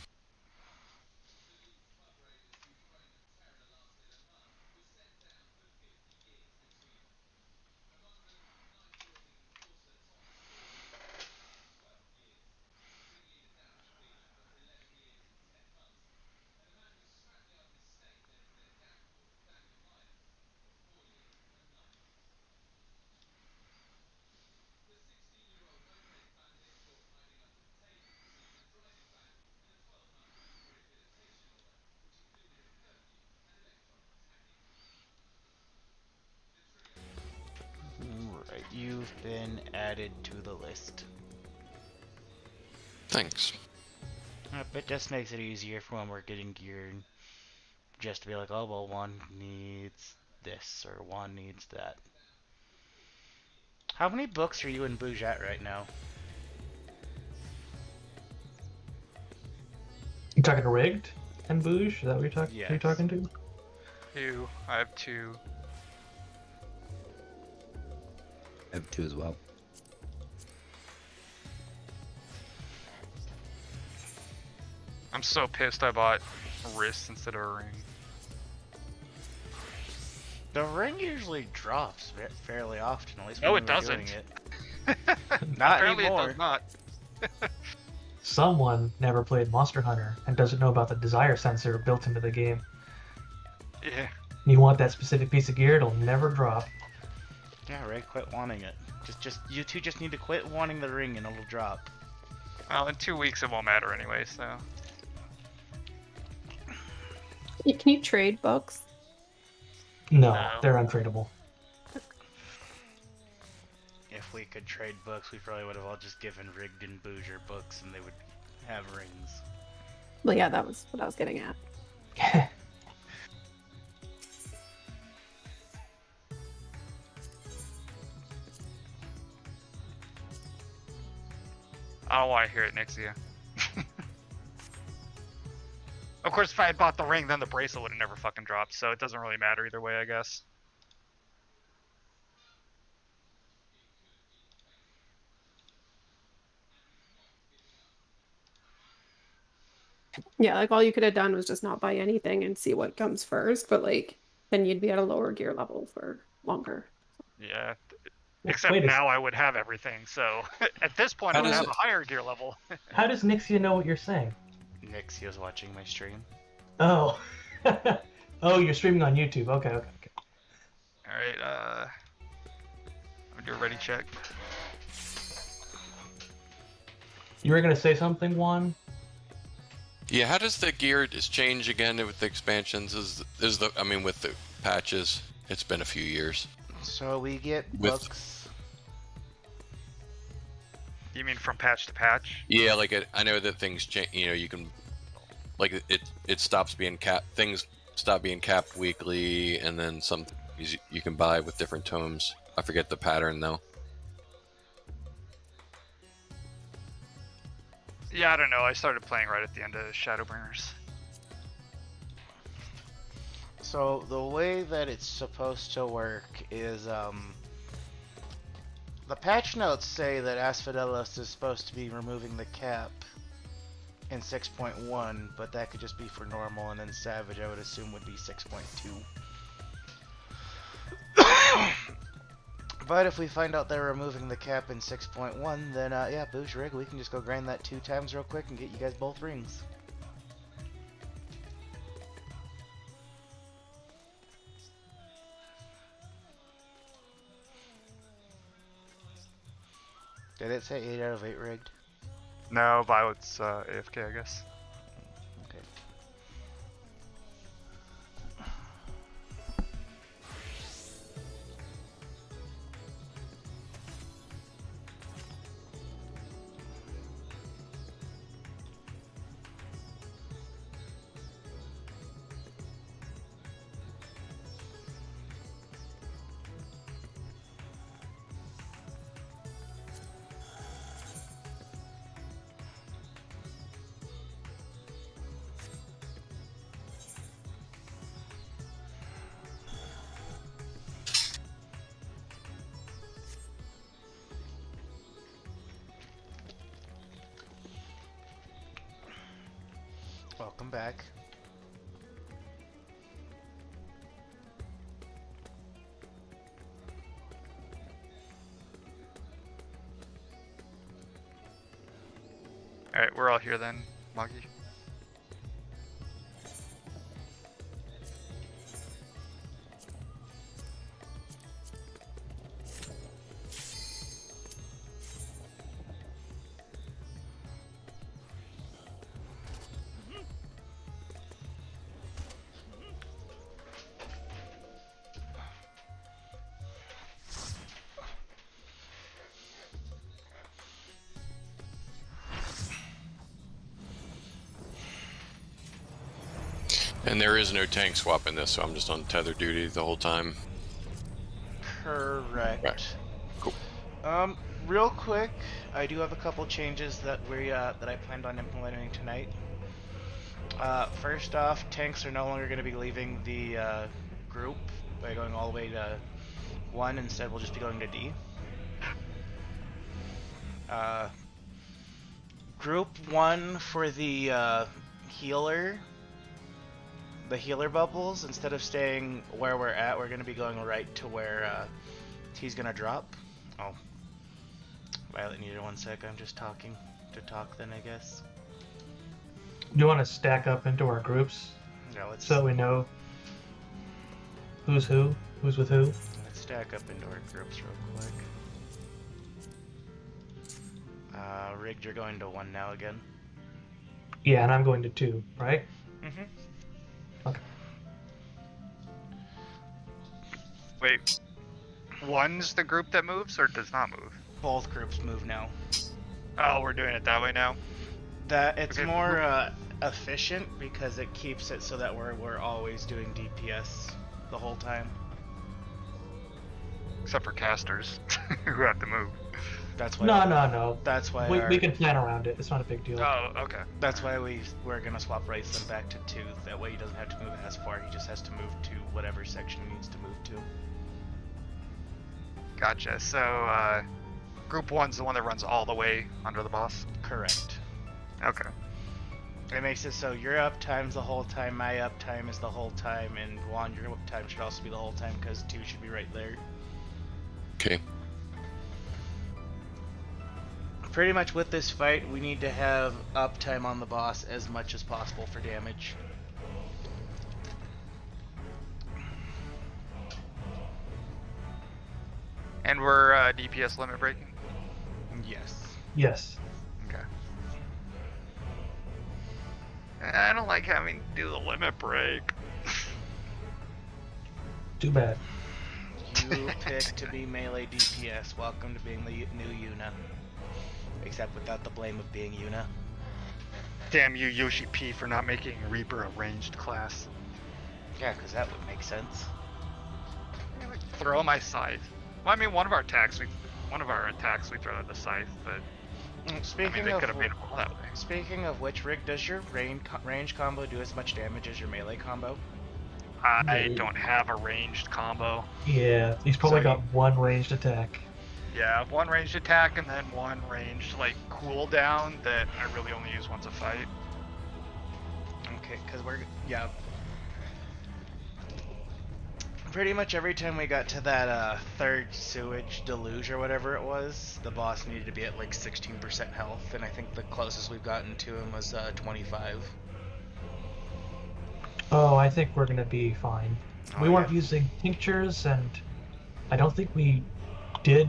Right, you've been added to the list. Thanks. It just makes it easier for when we're getting geared. Just to be like, oh well, one needs this or one needs that. How many books are you in Bouge at right now? You talking to Rigged and Bouge? Is that what you're talking? Yes. Who you're talking to? 2. I have 2. I have 2 as well. I'm so pissed I bought wrists instead of a ring. The ring usually drops fairly often, at least No, when it we were doesn't. doing it. Not Apparently anymore. it does not. Someone never played Monster Hunter and doesn't know about the desire sensor built into the game. Yeah. You want that specific piece of gear, it'll never drop. Yeah, Ray, quit wanting it. You two just need to quit wanting the ring and it'll drop. Well, in 2 weeks it won't matter anyway, so. Can you trade books? No, No. they're untradeable. If we could trade books, we probably would have all just given Rigged and Bouger books, and they would have rings. Well, yeah, that was what I was getting at. I don't want to hear it, Nixia. Of course, if I had bought the ring, then the bracelet would have never fucking dropped, so it doesn't really matter either way, I guess. Yeah, like all you could have done was just not buy anything and see what comes first, but like then you'd be at a lower gear level for longer. Yeah. Well, Except wait a now I would have everything, so at this point How I would does have it- a higher gear level. How does Nixia know what you're saying? Nixia's watching my stream. Oh. Oh, you're streaming on YouTube. Okay, okay, okay. Alright, I'm do a ready check. You were gonna say something, Juan? Yeah, how does the gear just change again with the expansions? I mean, with the patches, it's been a few years. So we get With- books. You mean from patch to patch? Yeah, like I know that things change. You know, you can like it stops being capped. Things stop being capped weekly, and then some you can buy with different tomes. I forget the pattern though. Yeah, I don't know. I started playing right at the end of Shadowbringers. So the way that it's supposed to work is, the patch notes say that Asphodelos is supposed to be removing the cap in 6.1, but that could just be for normal, and then Savage I would assume would be 6.2. But if we find out they're removing the cap in 6.1, then yeah, Boosh Rig, we can just go grind that 2 times real quick and get you guys both rings. Did it say 8 out of 8 rigged? No, Violet's AFK, I guess. Okay. Welcome back. Alright, we're all here then, Moggy. And there is no tank swap in this, so I'm just on tether duty the whole time. Correct. Right. Cool. Real quick, I do have a couple changes that that I planned on implementing tonight. First off, tanks are no longer going to be leaving the group by going all the way to 1. Instead, we'll just be going to D. Group 1 for the healer. The healer bubbles, instead of staying where we're at, we're going to be going right to where he's going to drop. Oh. Violet needed 1 sec. I'm just talking to talk then, I guess. Do you want to stack up into our groups Yeah, let's so we know who's with who? let's stack up into our groups real quick. Rigged, you're going to 1 now again. Yeah, and I'm going to 2, right? Mm-hmm. Okay. Wait, one's the group that moves or does not move? Both groups move now. Oh, we're doing it that way now. That it's Okay. more efficient because it keeps it so that we're always doing DPS the whole time. Except for casters who have to move. That's why. No. That's why We can plan around it. It's not a big deal. Oh, okay. That's why we're gonna swap Raceland back to Tooth. That way he doesn't have to move as far. He just has to move to whatever section he needs to move to. Gotcha. So, group one's the one that runs all the way under the boss? Correct. Okay. It makes it so your uptime's the whole time, my uptime is the whole time, and Juan, your uptime should also be the whole time because 2 should be right there. Okay. Pretty much with this fight, we need to have uptime on the boss as much as possible for damage. And we're DPS limit breaking? Yes. Yes. Okay. I don't like having to do the limit break. Too bad. You picked to be melee DPS. Welcome to being the new Yuna. Except without the blame of being Yuna. Damn you, Yoshi P, for not making Reaper a ranged class. Yeah, because that would make sense. Throw my scythe. Well, I mean, one of our attacks we throw at the scythe, but Speaking they of could have made it all that way. Speaking of which, Rick, does your range combo do as much damage as your melee combo? I don't have a ranged combo. Yeah, he's probably So got one ranged attack. Yeah, one ranged attack and then one ranged like cooldown that I really only use once a fight. Okay, because yeah. Pretty much every time we got to that third sewage deluge or whatever it was, the boss needed to be at like 16% health, and I think the closest we've gotten to him was 25. Oh, I think we're gonna be fine. Oh, We weren't yeah. using tinctures, and I don't think we did.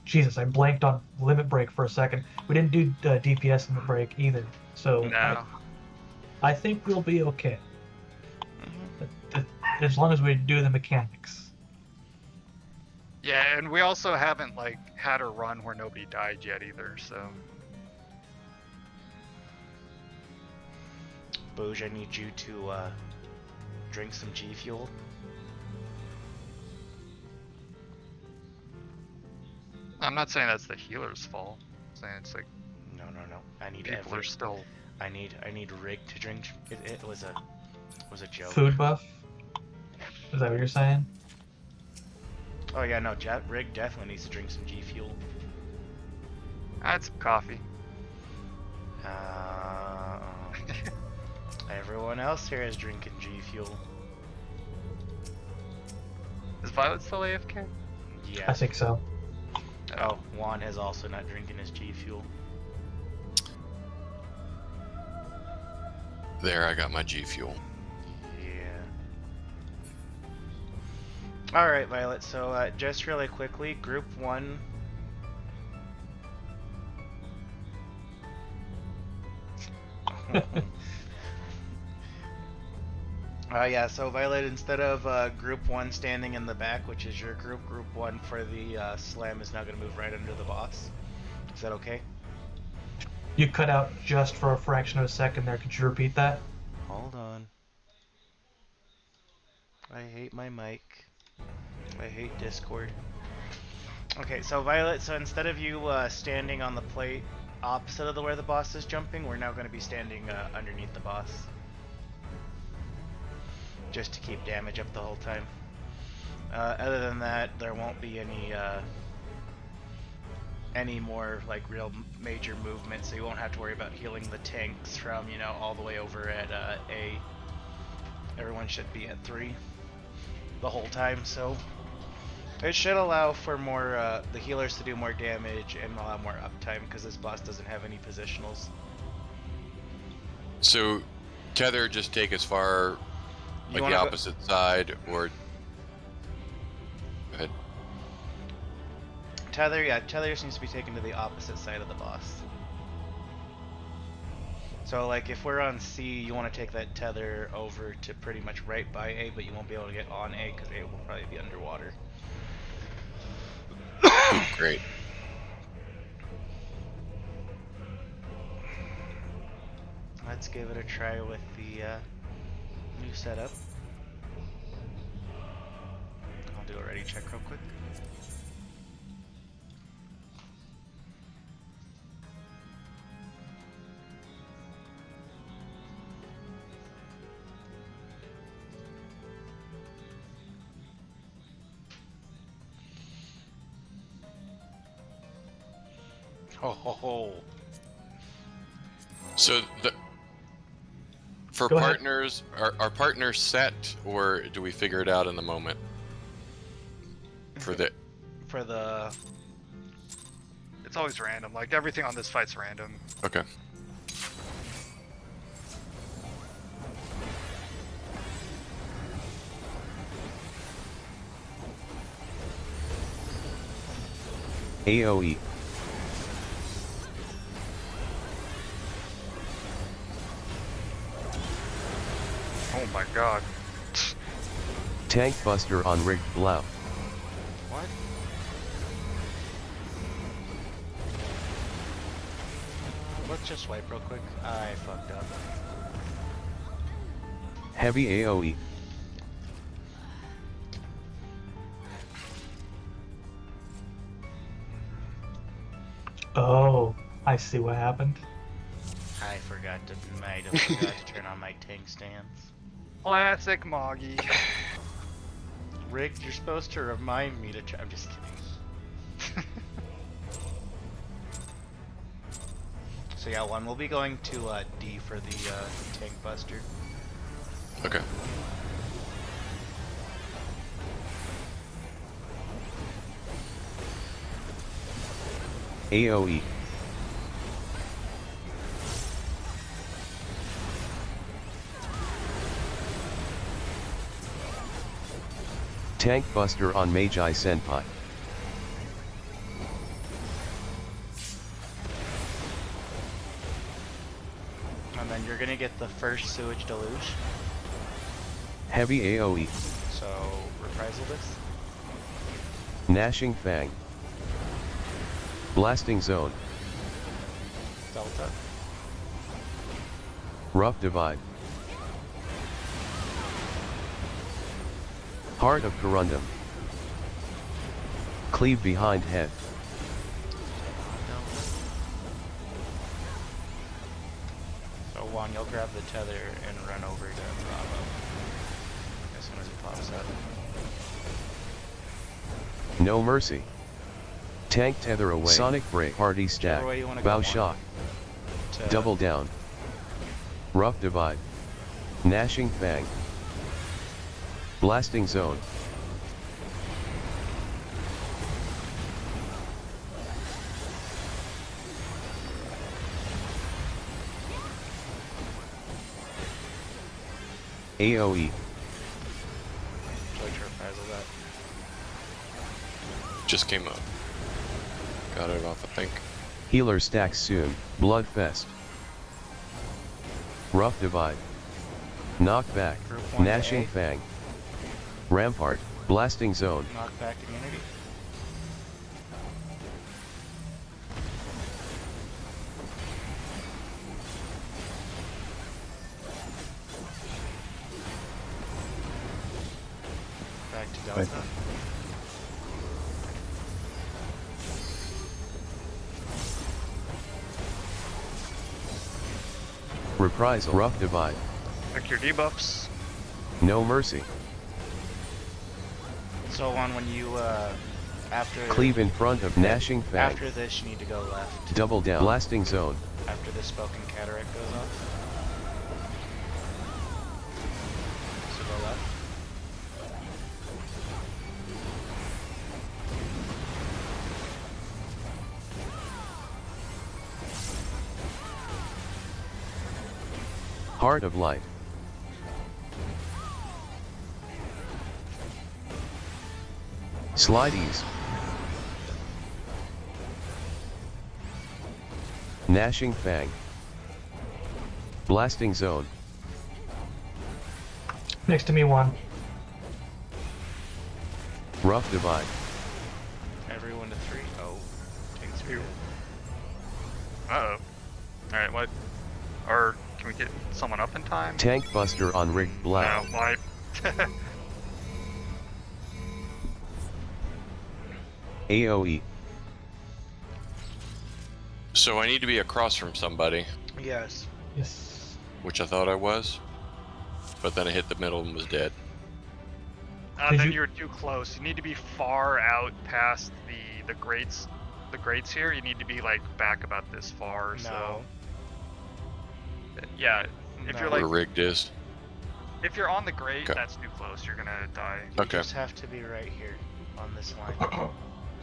Jesus, I blanked on limit break for a second. We didn't do DPS limit break either, so No. I think we'll be okay. Mhm. As long as we do the mechanics. Yeah, and we also haven't like had a run where nobody died yet either, so. Booge, I need you to drink some G Fuel. I'm not saying that's the healer's fault. I'm saying it's like No. I need people are still. I need Rig to drink. It was a joke. Food buff? Is that what you're saying? Oh yeah, no. Rig definitely needs to drink some G Fuel. I had some coffee. Everyone else here is drinking G Fuel. Is Violet still AFK? Yeah. I think so. Oh, Juan has also not drinking his G Fuel. There, I got my G Fuel. Yeah. Alright, Violet, so just really quickly, Group 1. Yeah, so Violet, instead of Group 1 standing in the back, which is your group, Group 1 for the slam is now going to move right under the boss. Is that okay? You cut out just for a fraction of a second there. Could you repeat that? Hold on. I hate my mic. I hate Discord. Okay, so Violet, so instead of you standing on the plate opposite of where the boss is jumping, we're now going to be standing underneath the boss. Just to keep damage up the whole time. Other than that, there won't be any more like real major movement, so you won't have to worry about healing the tanks from, you know, all the way over at A. Everyone should be at 3 the whole time, so it should allow for more the healers to do more damage and allow more uptime because this boss doesn't have any positionals. So, tether just take as far You like wanna the go- opposite side, or go ahead. Tether, yeah, Tether just needs to be taken to the opposite side of the boss. So like if we're on C, you want to take that tether over to pretty much right by A, but you won't be able to get on A because A will probably be underwater. Ooh, great. Let's give it a try with the new setup. I'll do a ready check real quick. Ho ho ho. So for Go ahead. partners, are partners set, or do we figure it out in the moment? For the For the It's always random. Like everything on this fight's random. okay. AoE. Oh my god. Tank Buster on rigged blau. what? Let's just swipe real quick. I fucked up. Heavy AoE. Oh, I see what happened. I might have forgot to turn on my tank stance. Classic Moggy. Rick, you're supposed to remind me to try. I'm just kidding. So yeah, one will be going to D for the tank buster. Okay. AoE. Tank Buster on Magi Senpai. And then you're gonna get the first sewage deluge. Heavy AoE. So reprisal this. Gnashing Fang. Blasting Zone. Delta. Rough Divide. Heart of Corundum. Cleave behind head. Delta. So Juan, you'll grab the tether and run over to Bravo as soon as it pops up. No Mercy. Tank Tether away. Sonic Break. Party Stack. Whichever way you wanna go, Bow Juan. Shock. To Double Down. Rough Divide. Gnashing Fang. Blasting Zone. AoE. try to reprisal that. Just came up. Got it off, I think. Healer stacks soon. Bloodfest. Rough Divide. Knockback. Group 1 to Gnashing A. Fang. Rampart. Blasting Zone. Knockback immunity. Back to Delta. Right. Reprisal. Rough Divide. Pick your debuffs. No Mercy. So on when you after Cleave in front of Gnashing Fang. after this you need to go left. Double Down. Blasting Zone. After the spoken cataract goes off. So go left. Heart of Light. Slideys. Gnashing Fang. Blasting zone. Next to me, Juan. Rough divide. Everyone to 3. Oh, things are good. Uh oh. Alright, what? Or can we get someone up in time? Tank buster on rigged black. No, why? AoE. So I need to be across from somebody, Yes. Yes. which I thought I was, but then I hit the middle and was dead. Did Then you- you're too close. You need to be far out past the grates. The grates here. You need to be like back about this far. No. So yeah, if No. you're Where like rigged is. if you're on the grate, Okay. that's too close. You're gonna die. You Okay. just have to be right here on this line.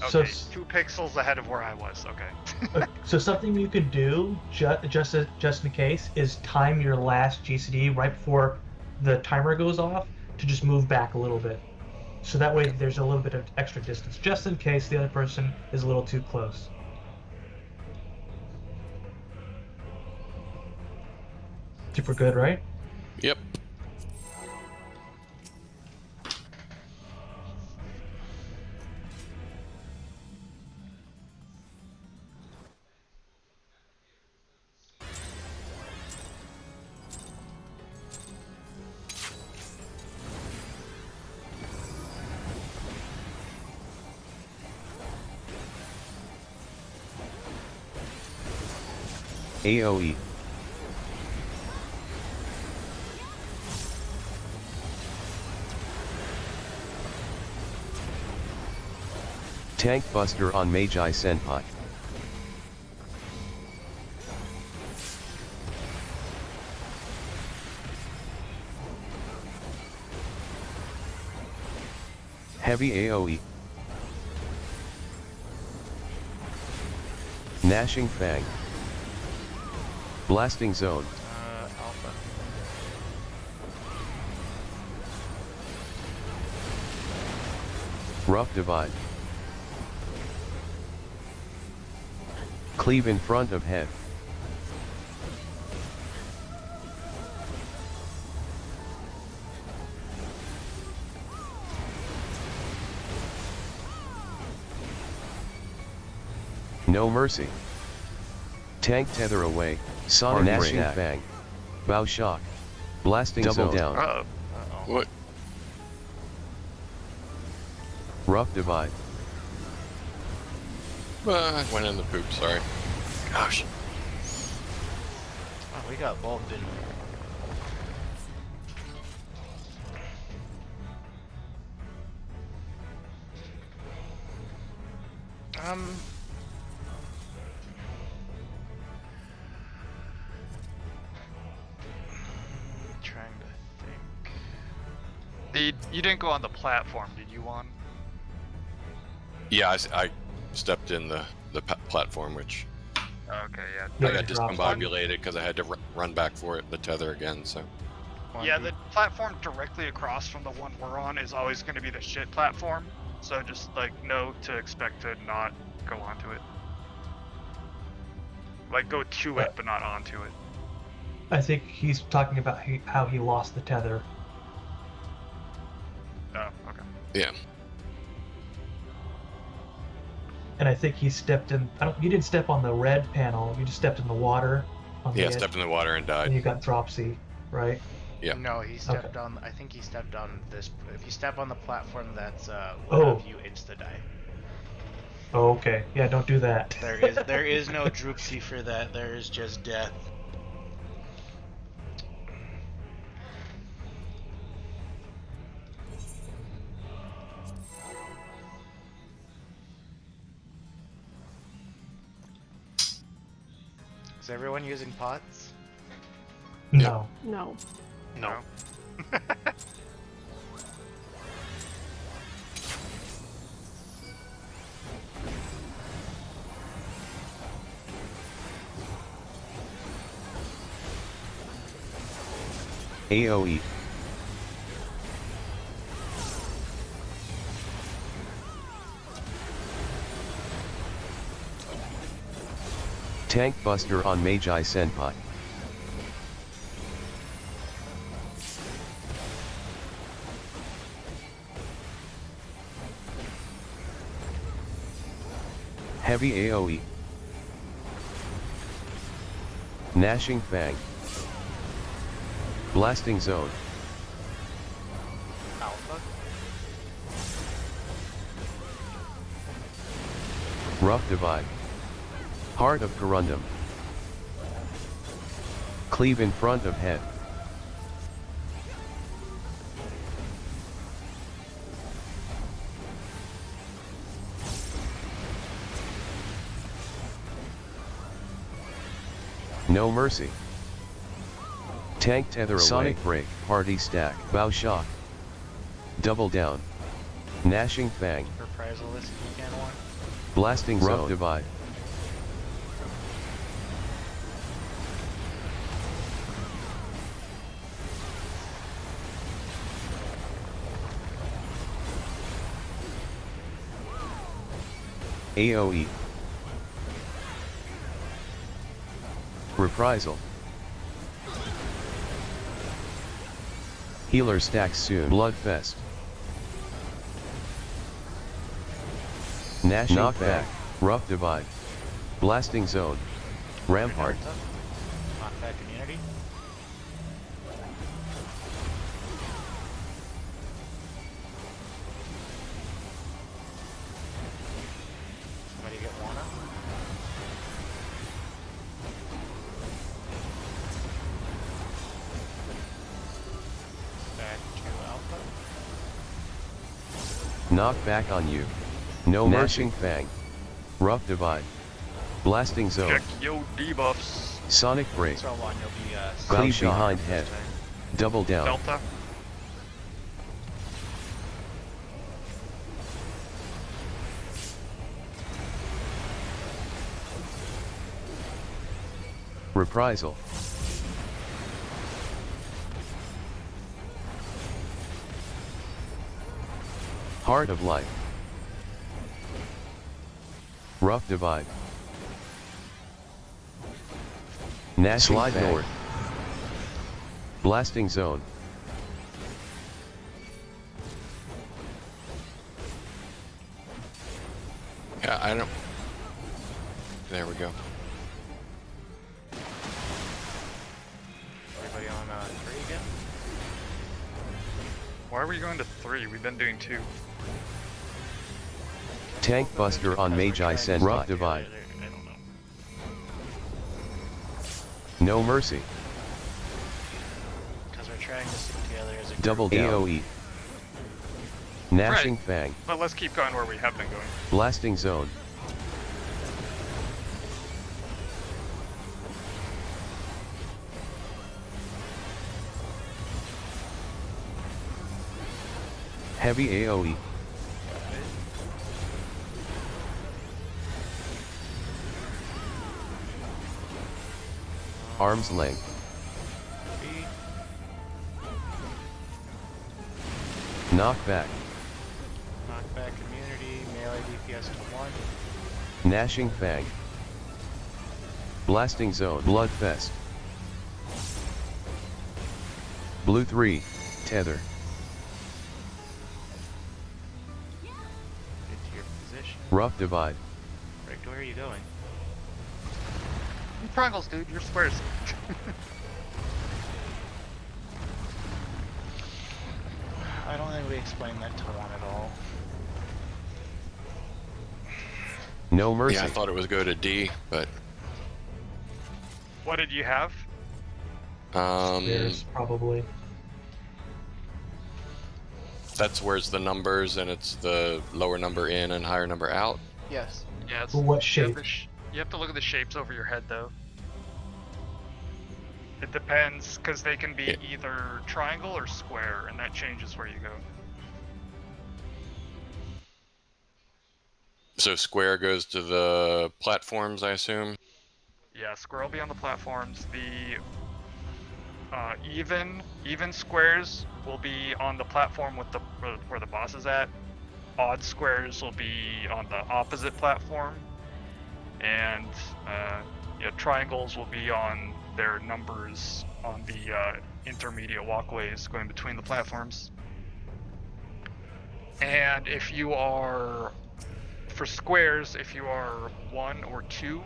So, Okay, 2 pixels ahead of where I was. Okay. so something you could do, just in case, is time your last GCD right before the timer goes off to just move back a little bit. So that way there's a little bit of extra distance, just in case the other person is a little too close. Super good, right? Yep. AoE. Tank buster on Magi Senpai. Heavy AoE. Gnashing Fang. Blasting zone. Alpha. Rough divide. Cleave in front of head. No mercy. Tank tether away. Sonic Gnashing Fang. Bow shock. Blasting double zone. Down. Uh-oh. Uh-oh. What? Rough divide. I went in the poop, sorry. Gosh. Oh, we got both, didn't we? Trying to think. You didn't go on the platform, did you, Juan? Yeah, I stepped in the platform, which Okay, yeah. Yeah, I got drop. discombobulated because I had to run back for it, the tether again, so. Yeah, the platform directly across from the one we're on is always going to be the shit platform. So just like know to expect to not go onto it. Like go to it, but not onto it. I think he's talking about how he lost the tether. Oh, okay. Yeah. And I think he stepped in. You didn't step on the red panel. You just stepped in the water. On the Yeah, edge, stepped in the water and died. and you got dropsy, right? Yeah. No, he stepped on. I think he stepped on this. If you step on the platform, that's one Oh. of you insta die. Oh, okay. Yeah, don't do that. There is no droopsy for that. There is just death. Is everyone using pots? No. No. No. AoE. Tank buster on Magi Senpai. Heavy AoE. Gnashing Fang. Blasting Zone. Alpha. Rough Divide. Heart of Corundum. Cleave in front of head. No Mercy. Tank Tether away. Sonic Break. Party Stack. Bow Shock. Double Down. Gnashing Fang. Reprisal this if you can one. Blasting Zone. Rough Divide. AoE. Reprisal. Healer stacks soon. Bloodfest. Gnashing Knockback. Rough Divide. Blasting Zone. Rampart. Knockback immunity. Somebody get Wana. Back to Alpha. Knockback on you. No Gnashing Fang. Rough Divide. Blasting Zone. Check yo debuffs. Sonic Break. So on, you'll be Cleave shot behind this head. time. Double Down. Delta. Reprisal. Heart of Life. Rough Divide. Gnashing Slide Fang. North. Blasting Zone. Yeah, I don't. There we go. Everybody on 3 again? Why are we going to 3? We've been doing 2. Tank Buster on Magi Send. Rough Divide. I don't know. No Mercy. Because we're trying to stick together as a group. Double AoE. Gnashing Right. Fang. But let's keep going where we have been going. Blasting Zone. Heavy AoE. Arm's length. B. Knockback. Knockback immunity, melee DPS to 1. Gnashing Fang. Blasting Zone. Bloodfest. Blue 3. Tether. Get to your position. Rough Divide. Rick, where are you going? Triangles, dude. You're squares. I don't think we explained that to 1 at all. No Mercy. Yeah, I thought it was go to D, but What did you have? There's probably. that's where's the numbers, and it's the lower number in and higher number out. Yes. Yeah. It's, What you have shape? you have to look at the shapes over your head, though. It depends, because they can be Yeah. either triangle or square, and that changes where you go. So square goes to the platforms, I assume. Yeah, square will be on the platforms. The even squares will be on the platform with the where the boss is at. Odd squares will be on the opposite platform, and triangles will be on their numbers on the intermediate walkways going between the platforms. And if you are for squares, if you are 1 or 2,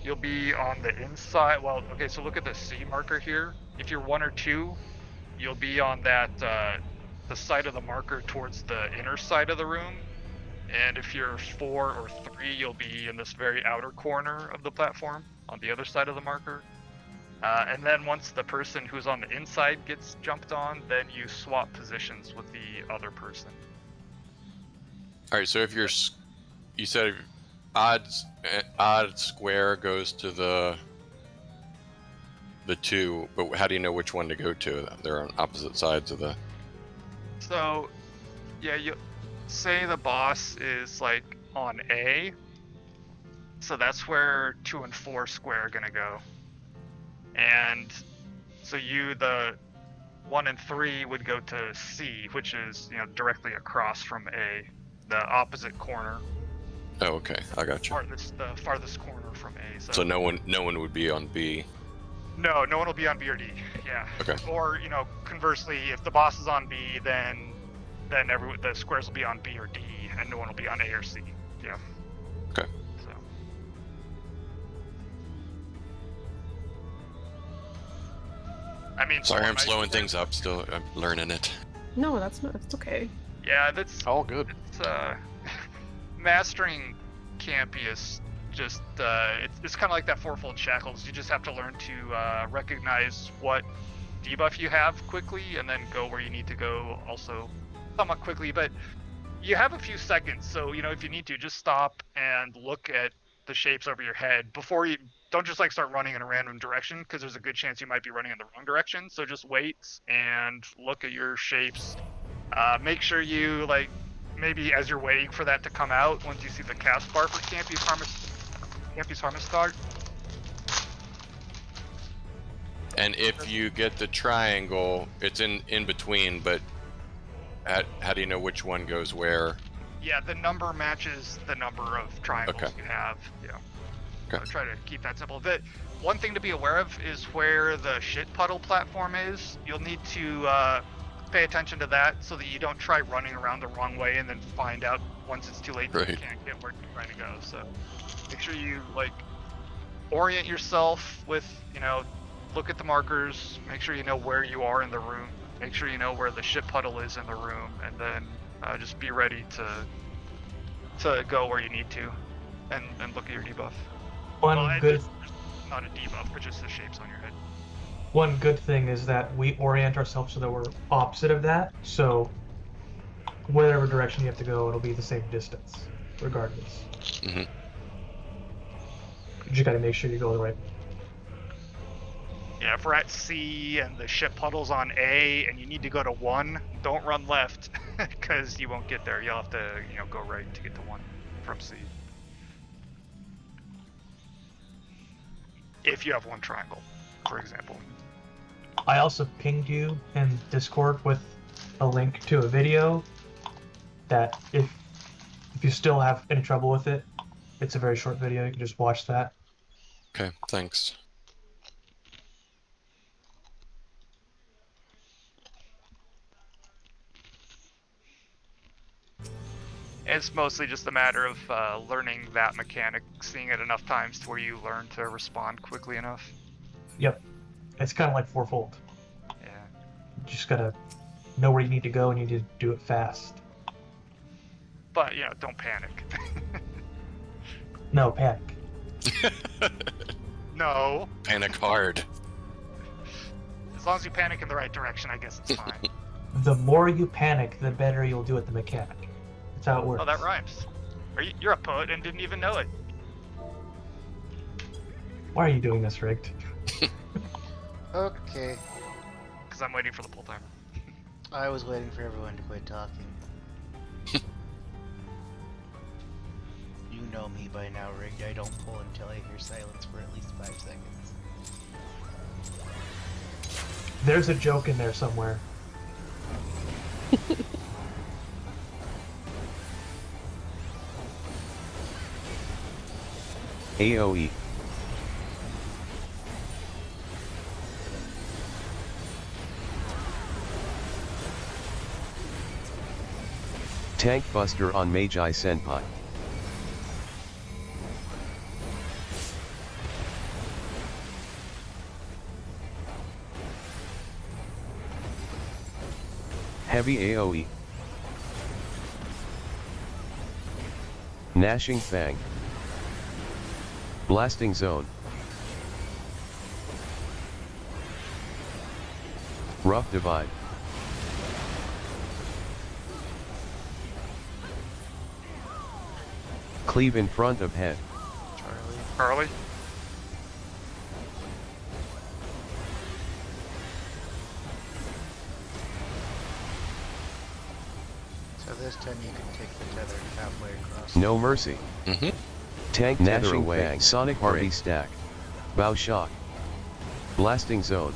you'll be on the inside. Well, okay, so look at the C marker here. If you're 1 or 2, you'll be on that the side of the marker towards the inner side of the room. And if you're 4 or 3, you'll be in this very outer corner of the platform on the other side of the marker. And then once the person who's on the inside gets jumped on, then you swap positions with the other person. All right, so if you said odd square goes to the 2, but how do you know which one to go to? They're on opposite sides of the. So, yeah, you say the boss is like on A, so that's where 2 and 4 square are gonna go. And so the 1 and 3 would go to C, which is, you know, directly across from A, the opposite corner. Oh, okay, I got you. The farthest corner from A. So no one would be on B. No one will be on B or D. Yeah. Okay. Or, you know, conversely, if the boss is on B, then the squares will be on B or D, and no one will be on A or C. Yeah. Okay. So. I mean. Sorry, I'm slowing things up. Still, I'm learning it. No, that's not. It's okay. Yeah, that's All good. It's mastering can't be as just it's kind of like that fourfold shackles. You just have to learn to recognize what debuff you have quickly, and then go where you need to go also somewhat quickly. But you have a few seconds, so you know, if you need to, just stop and look at the shapes over your head before you. Don't just like start running in a random direction, because there's a good chance you might be running in the wrong direction. So just wait and look at your shapes. Make sure you, like, maybe as you're waiting for that to come out, once you see the cast bar for Campy's Harvest Dog. And if you get the triangle, it's in between, but how do you know which one goes where? Yeah, the number matches the number of triangles you have. Yeah. Okay. So try to keep that simple. The one thing to be aware of is where the shit puddle platform is. You'll need to pay attention to that so that you don't try running around the wrong way and then find out once it's too late that you can't get where you're trying to go. So make sure you, like, orient yourself with, you know, look at the markers, make sure you know where you are in the room, make sure you know where the shit puddle is in the room, and then just be ready to go where you need to, and look at your debuff. Not a debuff, but just the shapes on your head. One good thing is that we orient ourselves so that we're opposite of that, so whatever direction you have to go, it'll be the same distance, regardless. Mm-hmm. You just gotta make sure you go the right. Yeah, if we're at C and the ship puddle's on A and you need to go to 1, don't run left, because you won't get there. You'll have to, you know, go right to get to 1 from C. If you have 1 triangle, for example. I also pinged you in Discord with a link to a video that if you still have any trouble with it, it's a very short video, you can just watch that. Okay, thanks. It's mostly just a matter of learning that mechanic, seeing it enough times to where you learn to respond quickly enough. Yep. It's kind of like fourfold. Yeah. You just gotta know where you need to go and you need to do it fast. But, you know, don't panic. No, panic. No. Panic hard. As long as you panic in the right direction, I guess it's fine. The more you panic, the better you'll do at the mechanic. That's how it works. Oh, that rhymes. You're a poet and didn't even know it. Why are you doing this, Rigged? Okay. Because I'm waiting for the pull timer. I was waiting for everyone to quit talking. You know me by now, Rigged. I don't pull until I hear silence for at least 5 seconds. There's a joke in there somewhere. AoE. Tank Buster on Magi Senpai. Heavy AoE. Gnashing Fang. Blasting Zone. Rough Divide. Cleave in front of head. Charlie. So this time you can take the tether halfway across. No Mercy. Mm-hmm. Tank Gnashing Fang. Sonic Party Break. Stack. Bow Shock. Blasting Zone.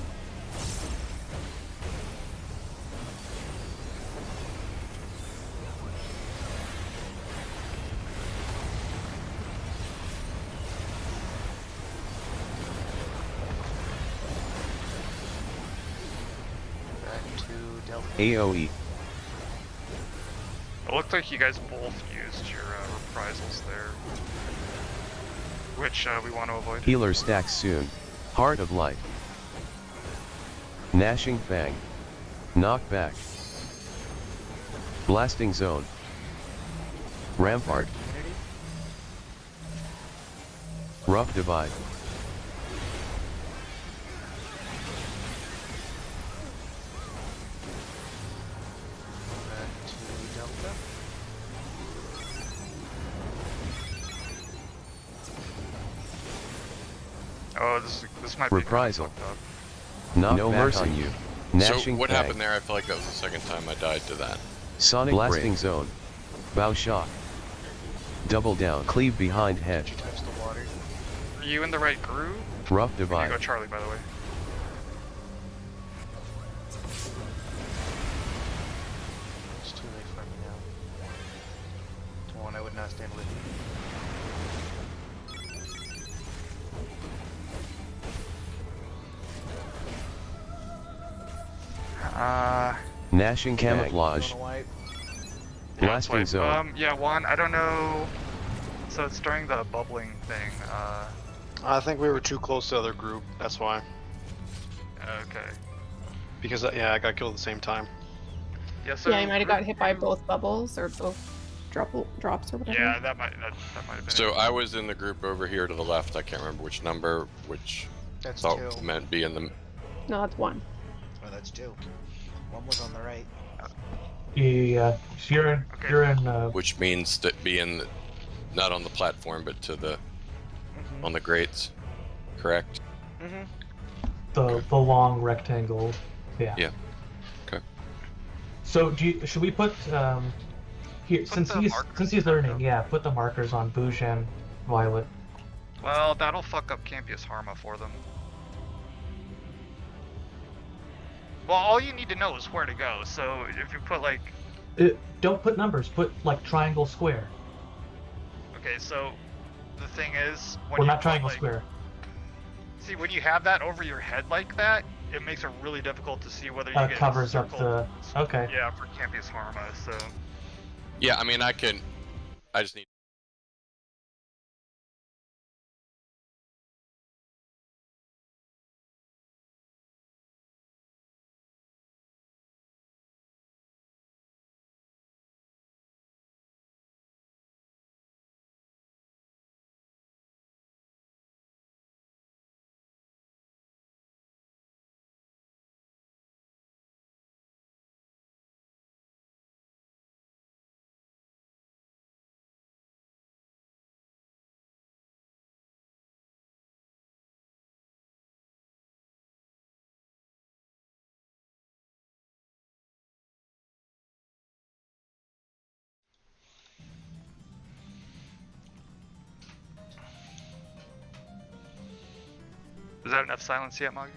Back to Delta. AoE. It looked like you guys both used your reprisals there. Which we want to avoid. Healer stacks soon. Heart of Light. Gnashing Fang. Knockback. Blasting Zone. Rampart. Community. Rough Divide. Back to Delta. Oh, this might be Reprisal. fucked up. Knockback No mercy. on you. So Gnashing what Fang. happened there? I feel like that was the second time I died to that. Sonic Blasting Break. Zone. Bow Shock. Double down. Cleave behind head. Did you touch the water? Are you in the right groove? Rough You Divide. go Charlie, by the way. It's too late for me now. To one I would not stand with you. Gnashing Camouflage. Wanna wipe? Blasting Zone. Yeah, Juan, I don't know. So it's during the bubbling thing. I think we were too close to the other group. That's why. Okay. Because yeah, I got killed at the same time. Yeah, so Yeah, you might have got hit by both bubbles or both drops or whatever. Yeah, that might have been. So I was in the group over here to the left. I can't remember which number, which That's thought two. meant be in the. No, that's one. Oh, that's two. One was on the right. Yeah, so you're in, Okay. you're in, Which means that be in, not on the platform, but to the on the grates. Correct. Mm-hmm. the long rectangle. Yeah. Yeah. Okay. So should we put here Put since the he's markers learning? down. Yeah, put the markers on Bouge and Violet. Well, that'll fuck up Campius Harma for them. Well, all you need to know is where to go. So if you put like, Don't put numbers. Put like triangle, square. okay, so the thing is, when We're you not put, triangle, like- square. See, when you have that over your head like that, it makes it really difficult to see whether you get Covers up circled. the. Okay. Yeah, for Campius Harma. So Yeah, I mean, I can. I just need. is that enough silence yet, Magi?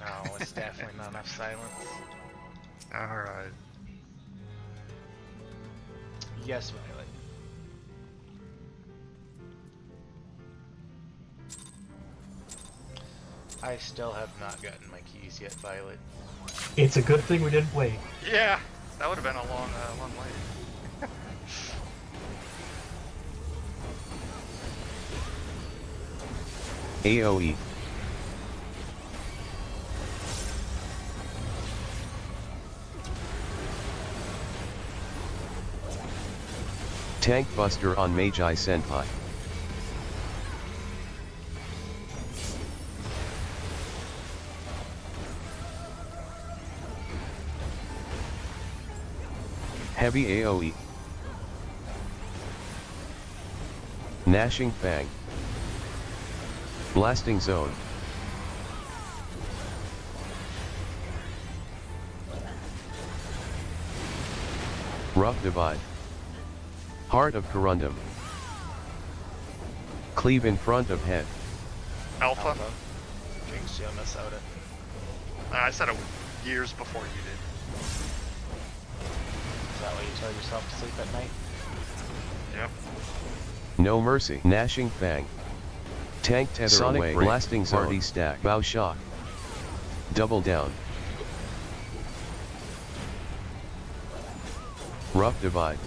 No, it's definitely not enough silence. All right. Yes, Violet. I still have not gotten my keys yet, Violet. It's a good thing we didn't wait. Yeah, that would have been a long wait. AoE. Tank Buster on Magi Senpai. Heavy AoE. Gnashing Fang. Blasting Zone. Rough Divide. Heart of Corundum. Cleave in front of head. Alpha. Jinx, you miss out it. I said it years before you did. Is that why you tell yourself to sleep at night? Yep. No Mercy. Gnashing Fang. Tank Tether Sonic Away. Break. Blasting Zone. Party Stack. Bow Shock. Double Down. Rough Divide.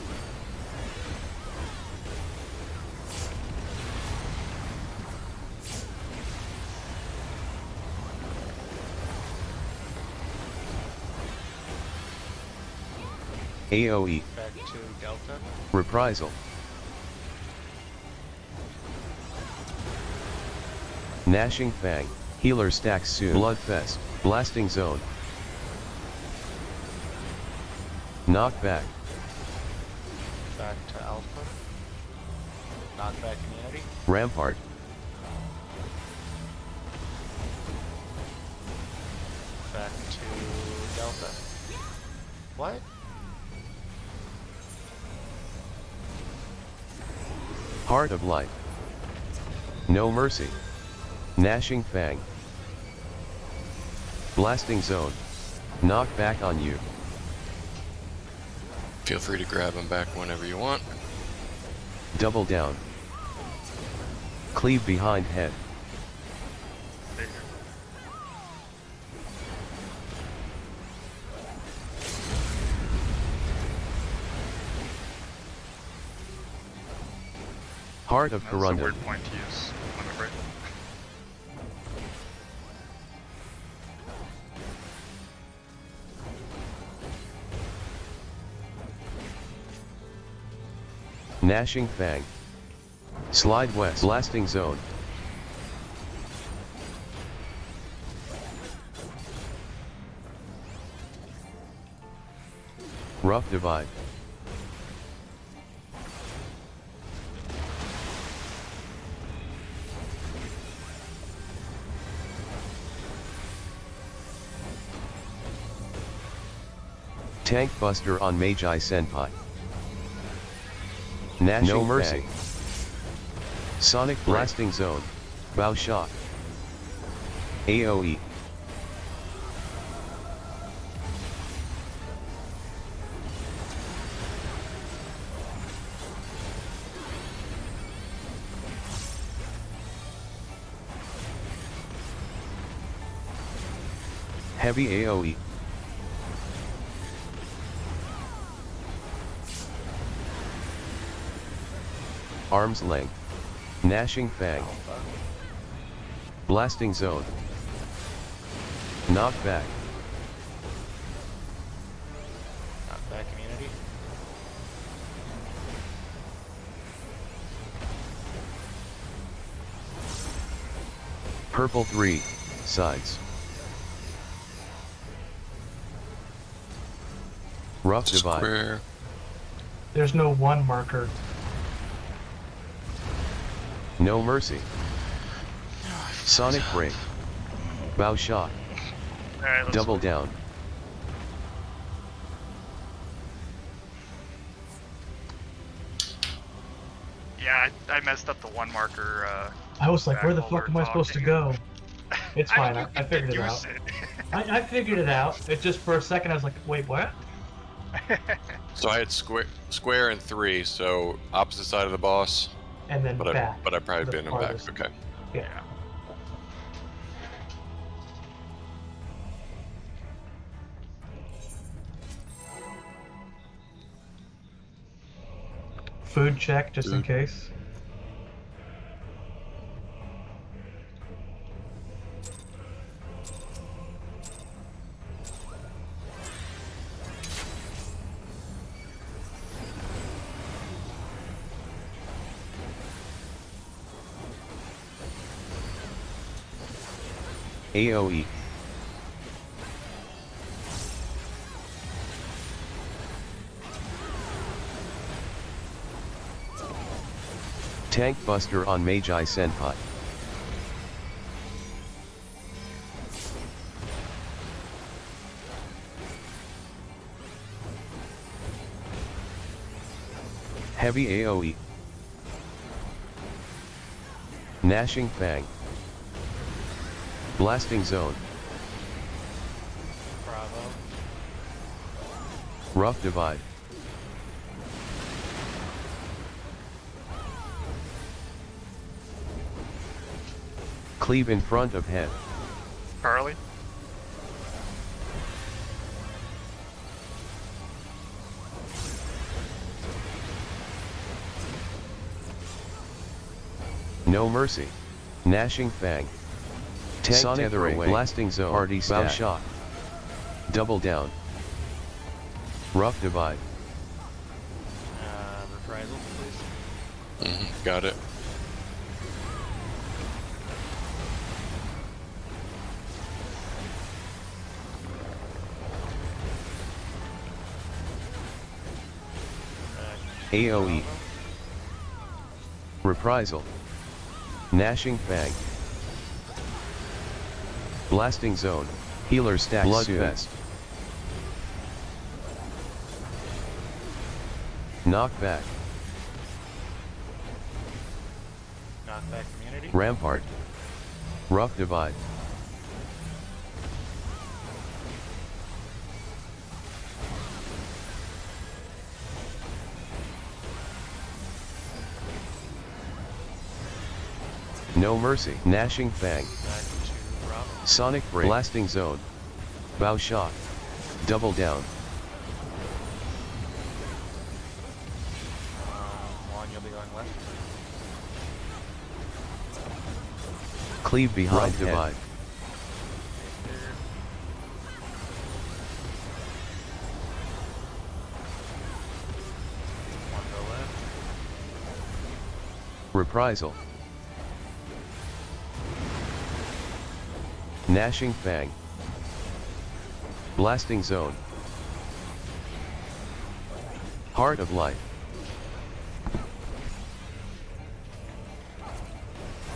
AoE. Back to Delta. Reprisal. Gnashing Fang. Healer stacks soon. Bloodfest. Blasting Zone. Knockback. Back to Alpha. Knockback immunity. Rampart. Back to Delta. What? Heart of Light. No Mercy. Gnashing Fang. Blasting Zone. Knockback on you. Feel free to grab him back whenever you want. Double Down. Cleave behind head. Heart of That's a Corundum. weird point to use. Limit break. Gnashing Fang. Slide West. Blasting Zone. Rough Divide. Tank Buster on Magi Senpai. Gnashing No Mercy. Fang. Sonic Blasting Zone. Bow Shock. AoE. Heavy AoE. Arm's length. Gnashing Fang. Blasting Zone. Knockback. Knockback immunity. Purple 3. Sides. Rough Divide. Square. There's no one marker. No Mercy. Sonic Break. Bow Shock. Alright, let's Double Down. Yeah, I messed up the one marker. I was like, back where the while fuck we am I were supposed to talking. go? It's fine, I figured it use out. it. I figured it out. It just for a second I was like, wait, what? So I had square and 3, so opposite side of the boss. And then But back. I probably the been in back. farthest. Okay. Yeah. Food check, just in Food. case. AoE. Tank Buster on Magi Senpai. Heavy AoE. Gnashing Fang. Blasting Zone. Bravo. Rough Divide. Cleave in front of head. Carly. No Mercy. Gnashing Fang. Tank Sonic Tether Ray. away. Blasting Zone. Party Bow Stack. Shock. Double Down. Rough Divide. Reprisal, please. Got it. AoE. Reprisal. Gnashing Fang. Blasting Zone. Healer Stack. Bloodfest. Knockback. Knockback community. Rampart. Rough Divide. No Mercy. Gnashing Fang. Back to Bravo. Sonic Break. Blasting Zone. Bow Shock. Double Down. One, you'll be going left. Cleave behind Rough Divide. One go left. Reprisal. Gnashing Fang. Blasting Zone. Heart of Life.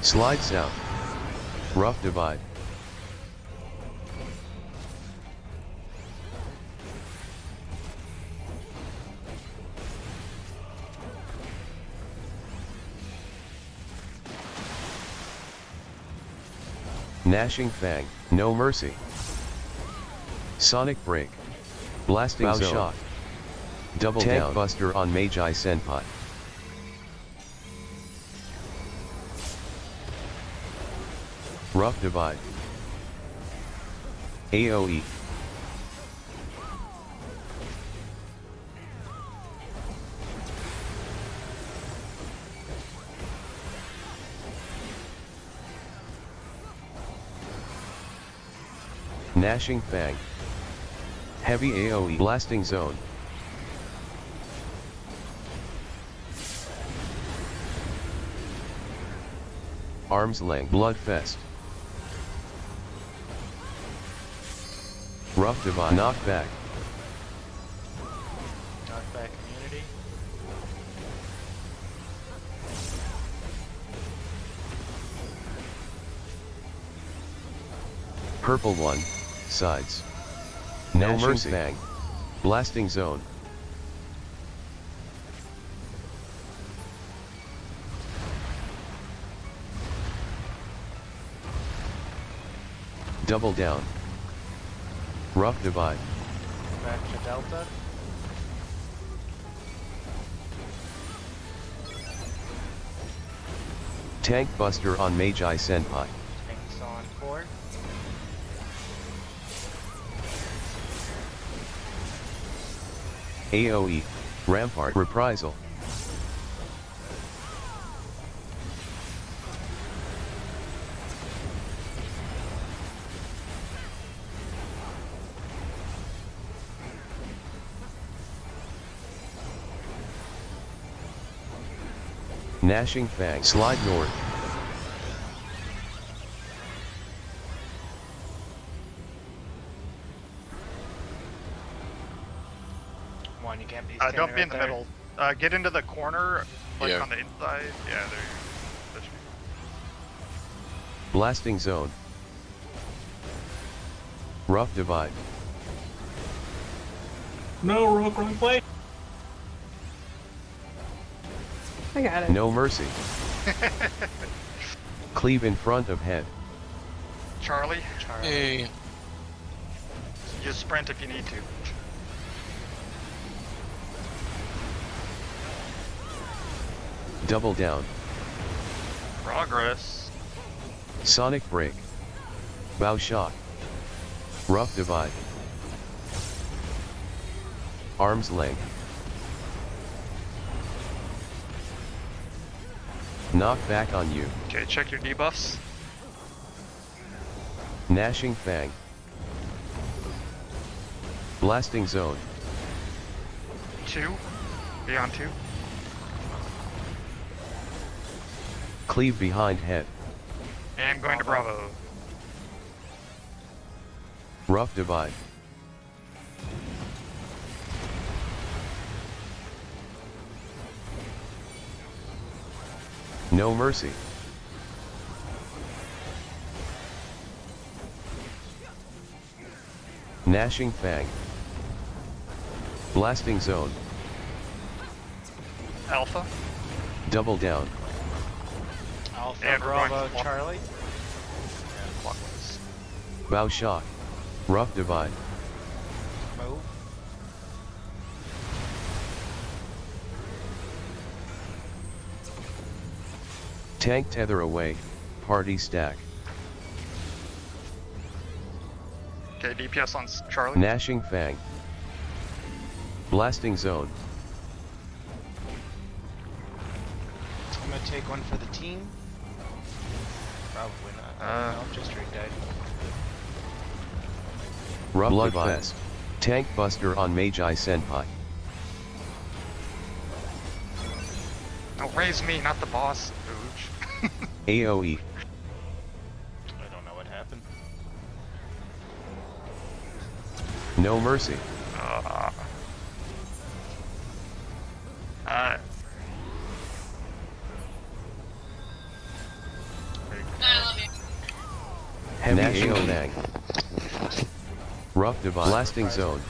Slide South. Rough Divide. Gnashing Fang. No Mercy. Sonic Break. Blasting Bow Zone. Shock. Double Tank Down. Buster on Magi Senpai. Rough Divide. AoE. Gnashing Fang. Heavy AoE. Blasting Zone. Arm's Length. Bloodfest. Rough Divide. Knockback. Knockback community. Purple One. Sides. No Gnashing Mercy. Fang. Blasting Zone. Double Down. Rough Divide. Back to Delta. Tank Buster on Magi Senpai. Tanks on 4. AoE. Rampart. Reprisal. Gnashing Fang. Slide North. one. You can't be standing Don't be right in the there. middle. Get into the corner, like Yeah. on the inside. Yeah, there you go. That should be- Blasting zone. Rough divide. No, wrong play. I got it. No mercy. Cleave in front of head. Charlie, Hey. just sprint if you need to. Double down. Progress. Sonic break. Bow shock. Rough divide. Arm's length. Knock back on you. Okay, check your debuffs. Gnashing fang. Blasting zone. 2. Beyond 2. Cleave behind head. And going to Bravo. Rough divide. No mercy. Gnashing fang. Blasting zone. Alpha. Double down. Alpha, And we're going Bravo, to- Charlie. And clockwise. Bow shock. Rough divide. Move. Tank tether away. Party stack. Okay, DPS on Charlie. Gnashing fang. Blasting zone. I'm gonna take one for the team. Probably not. No, just Rick died. Rough Bloodfest. Tank buster on Magi Senpai. No, raise me, not the boss. Ooch. AoE. I don't know what happened. No mercy. Heavy AoE. Rough divide. Blasting zone.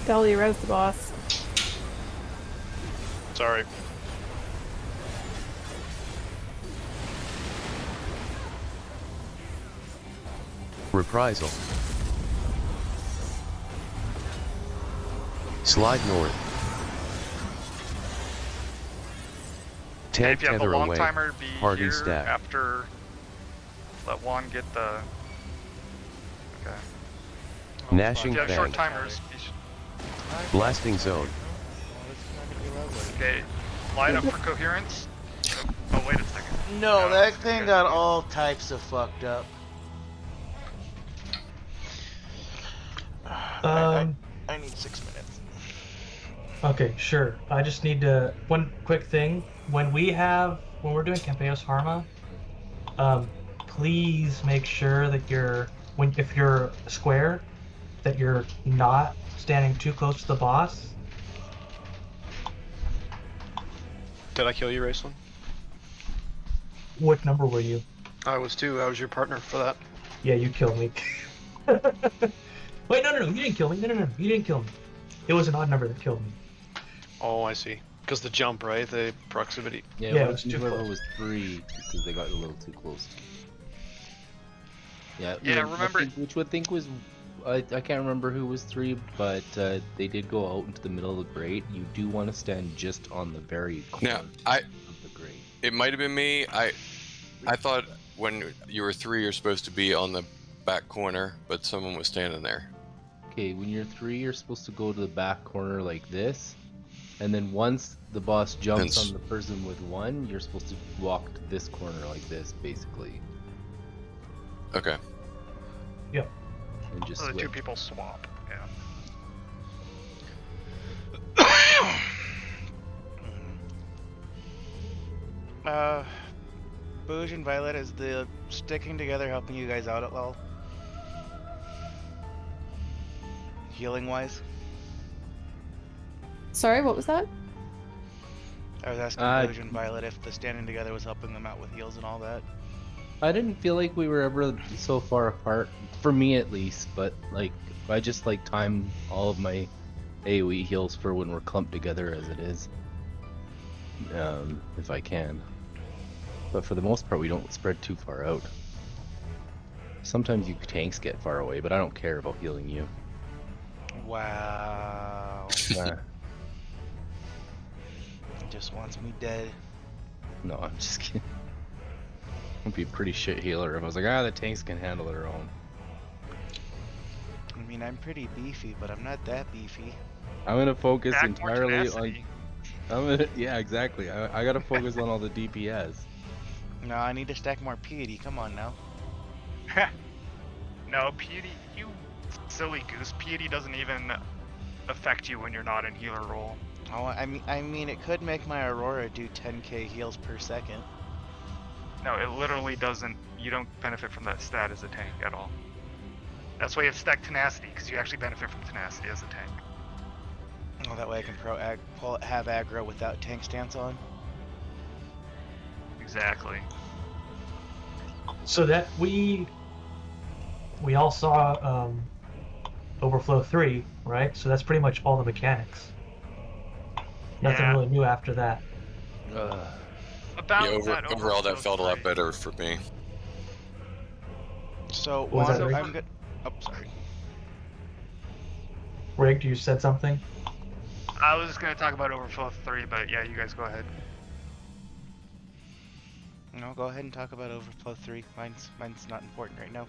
Deli, res the boss. Sorry. Reprisal. Slide north. Okay, Tank if you have a tether long away. timer, be Party here stack. after. Let one get the. Okay. Gnashing If you have short fang. timers, Blasting zone. okay. Light up for coherence. Oh, wait a second. No, No, that it's thing good. got all types of fucked up. I need 6 minutes. Okay, sure. I just need to one quick thing. When we're doing Campeos Harma, please make sure that if you're square, that you're not standing too close to the boss. Did I kill you, Raceland? What number were you? I was too. I was your partner for that. Yeah, you killed me. Wait, no, you didn't kill me. No, you didn't kill me. It was an odd number that killed me. Oh, I see. Because the jump, right? The proximity. Yeah, Yeah, it was too whoever close. was 3 because they got a little too close. Yeah. Yeah, I remember- think- which would think was I can't remember who was 3, but they did go out into the middle of the grate. You do want to stand just on the very corner Now, of the grate. it might have been me. I thought when you were 3, you're supposed to be on the back corner, but someone was standing there. Okay, when you're 3, you're supposed to go to the back corner like this, and then once the boss jumps Hence- on the person with 1, you're supposed to walk to this corner like this, basically, Okay. Yep. and just So the two switch. people swap. Yeah. Bouge and Violet, is the sticking together helping you guys out at all? healing wise? Sorry, what was that? I was asking Doge and Violet if the standing together was helping them out with heals and all that. I didn't feel like we were ever so far apart, for me at least, but like I just like time all of my AoE heals for when we're clumped together as it is. If I can. But for the most part we don't spread too far out. Sometimes you tanks get far away, but I don't care about healing you. Wow. Just wants me dead. No, I'm just kidding. I'd be a pretty shit healer if I was like, the tanks can handle their own. I mean, I'm pretty beefy, but I'm not that beefy. I'm gonna focus Back more entirely on. tenacity. Yeah, exactly. I gotta focus on all the DPS. No, I need to stack more piety. Come on now. No, piety, you silly goose. Piety doesn't even affect you when you're not in healer role. Oh, I mean, it could make my Aurora do 10k heals per second. No, it literally doesn't. You don't benefit from that stat as a tank at all. That's why you have stacked tenacity, because you actually benefit from tenacity as a tank. Oh, that way I can have aggro without tank stance on. Exactly. So that we all saw Overflow 3, right? So that's pretty much all the mechanics. Nothing Yeah. really new after that. About Yeah, that overall, that Overflow felt a lot 3. better for me. So, Was that Wanda, Rick? I'm good. Oh, sorry. Rick, you said something? I was just going to talk about Overflow 3, but yeah, you guys go ahead. No, go ahead and talk about Overflow 3. Mine's not important right now.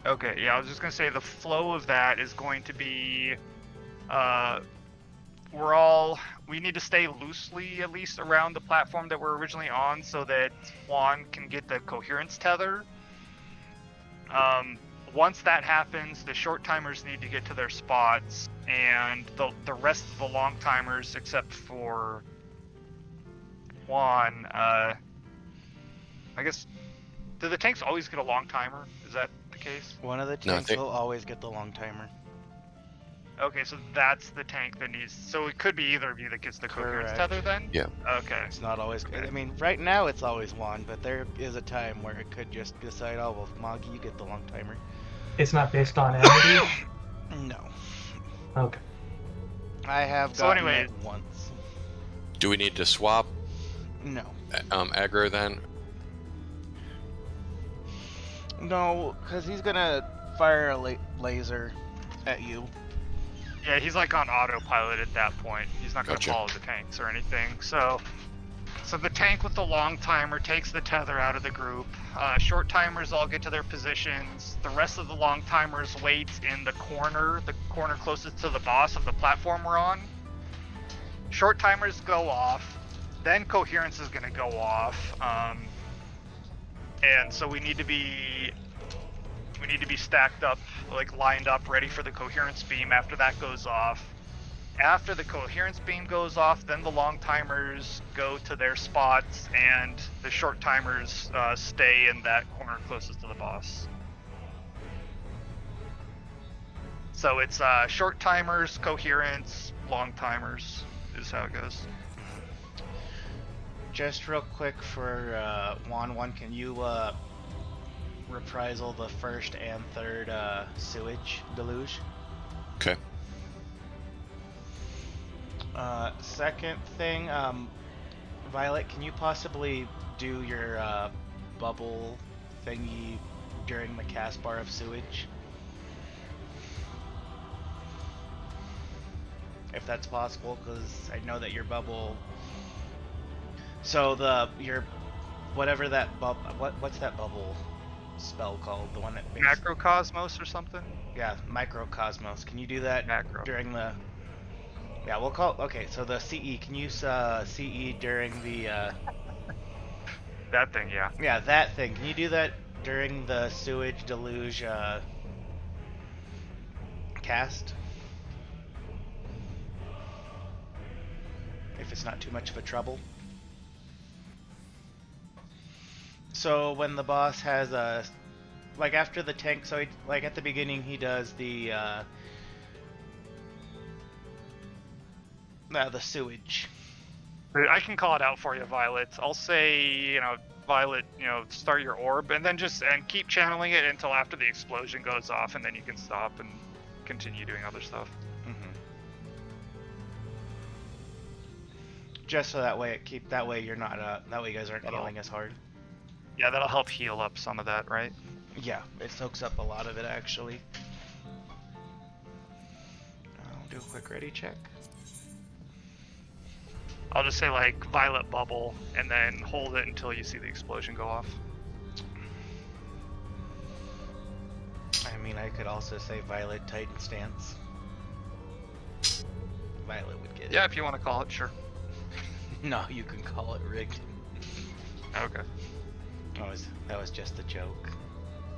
Okay, yeah, I was just going to say the flow of that is going to be... we need to stay loosely at least around the platform that we're originally on so that Juan can get the coherence tether. Once that happens, the short timers need to get to their spots, and the rest of the long timers, except for Juan, I guess, do the tanks always get a long timer? Is that the case? One of the No, I tanks think- will always get the long timer. Okay, so that's the tank that needs. So it could be either of you that gets the coherence Correct. tether then? Yeah. Okay. It's not always. Okay. I mean, right now it's always one, but there is a time where it could just decide, oh well, Moggy, you get the long timer. It's not based on amity? No, Okay. I have So gotten anyway- it once. Do we need to swap No, aggro then? no, because he's gonna fire a laser at you. Yeah, he's like on autopilot at that point. He's not going to Gotcha. follow the tanks or anything. So the tank with the long timer takes the tether out of the group. Short timers all get to their positions. The rest of the long timers wait in the corner closest to the boss of the platform we're on. Short timers go off. Then coherence is going to go off. And so we need to be stacked up, like lined up, ready for the coherence beam after that goes off. After the coherence beam goes off, then the long timers go to their spots, and the short timers stay in that corner closest to the boss. So it's short timers, coherence, long timers is how it goes. Just real quick for Juan, can you reprisal the first and third sewage deluge? Okay. Second thing, Violet, can you possibly do your bubble thingy during the cast bar of sewage? If that's possible, because I know that your bubble. So whatever that what's that bubble spell called? The one that makes... Macrocosmos or something? Yeah, microcosmos. Can you do that Macro. during the? Yeah, we'll call. Okay, so the CE. Can you CE during the? That thing, yeah. Yeah, that thing. Can you do that during the sewage deluge cast? If it's not too much of a trouble. So when the boss has a like after the tank. So like at the beginning, he does the sewage. I can call it out for you, Violet. I'll say, Violet, start your orb, and then and keep channeling it until after the explosion goes off, and then you can stop and continue doing other stuff. Just so that way you're not that way you guys aren't healing as hard. Yeah, that'll help heal up some of that, right? Yeah, it soaks up a lot of it actually. I'll do a quick ready check. I'll just say like Violet Bubble, and then hold it until you see the explosion go off. I mean, I could also say Violet Titan Stance. Violet would get it. Yeah, if you want to call it, sure. No, you can call it rigged. Okay. That was just a joke.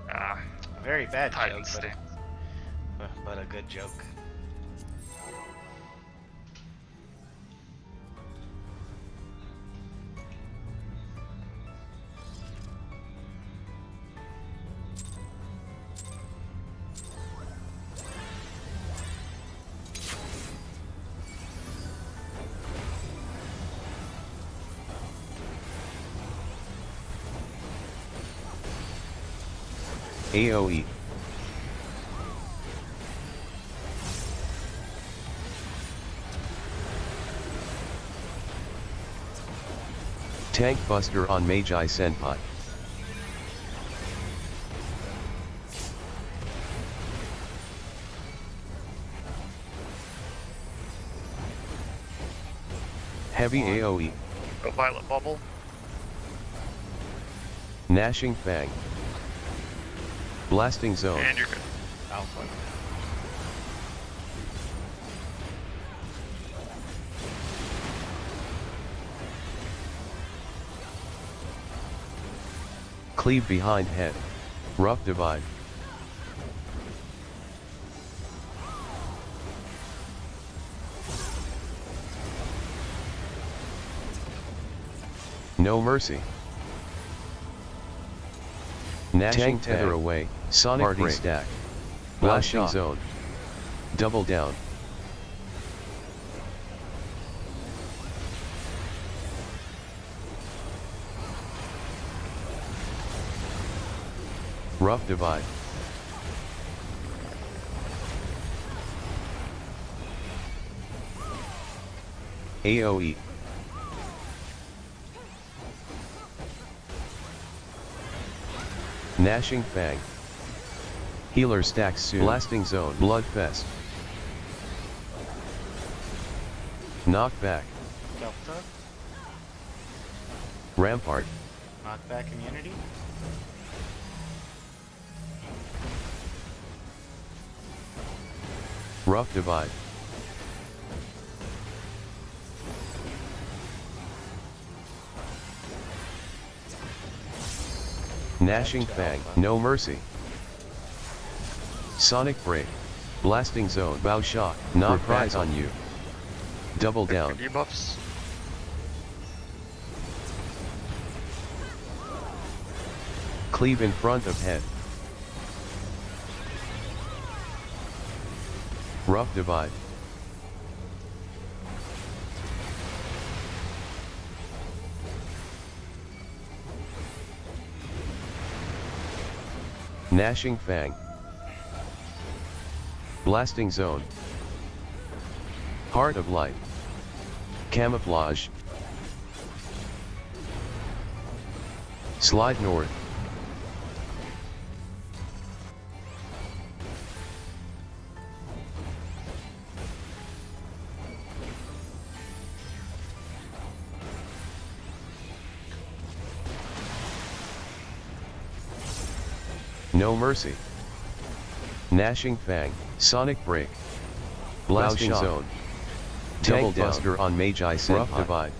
A very bad Titan joke, but a good joke. AoE. Tank Buster on Magi Senpai. Heavy AoE. Go Violet Bubble. Gnashing Fang. Blasting Zone. And you're good. Alpha. Cleave behind head. Rough Divide. No Mercy. Gnashing Tether away. Sonic Party break. Stack. Blasting Zone. Double down. Rough Divide. AoE. Gnashing Fang. Healer stacks soon. Blasting Zone. Bloodfest. Knockback. Delta. Rampart. Knockback immunity. Rough Divide. Gnashing Fang. No Mercy. Sonic Break. Blasting Zone. Bow Shock. Knockback on you. Double down. Debuffs. Cleave in front of head. Rough Divide. Gnashing Fang. Blasting Zone. Heart of Light. Camouflage. Slide North. No Mercy. Gnashing Fang. Sonic Break. Blasting Zone. Tank Buster on Magi Senpai. Rough Divide.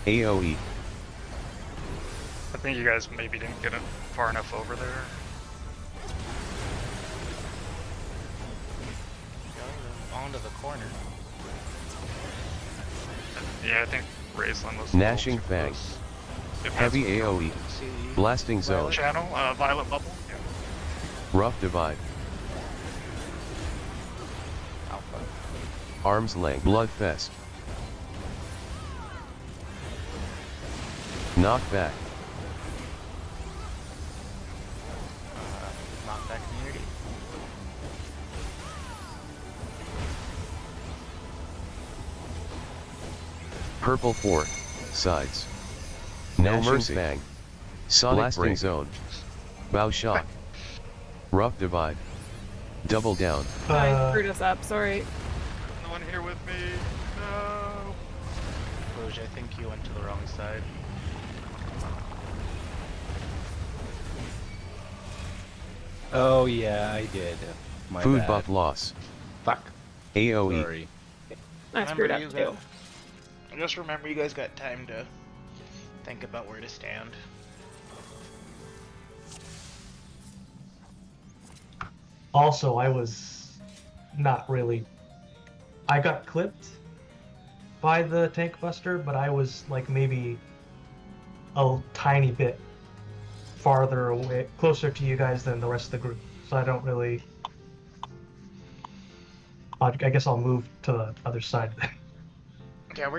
AoE. I think you guys maybe didn't get it far enough over there. Onto the corner. Yeah, I think Raistlin was Gnashing Fang. Heavy AoE. Blasting Zone. Channel, Violet Bubble. Yeah. Rough Divide. Alpha. Arm's Length. Bloodfest. Knockback. Knockback community. Purple Fort. Sides. No Mercy. Fang. Sonic Blasting Break. Zone. Bow Shock. Rough Divide. Double Down. I screwed us up, sorry. No one here with me. No. Rouge, I think you went to the wrong side. Oh yeah, I did. My Food bad. buff loss. Fuck. AoE. Sorry. I screwed up Remember you too. Just remember you guys got time to think about where to stand. Also, I was not really. I got clipped by the tank buster, but I was like maybe a tiny bit farther away, closer to you guys than the rest of the group. So I don't really. I guess I'll move to the other side then. Yeah,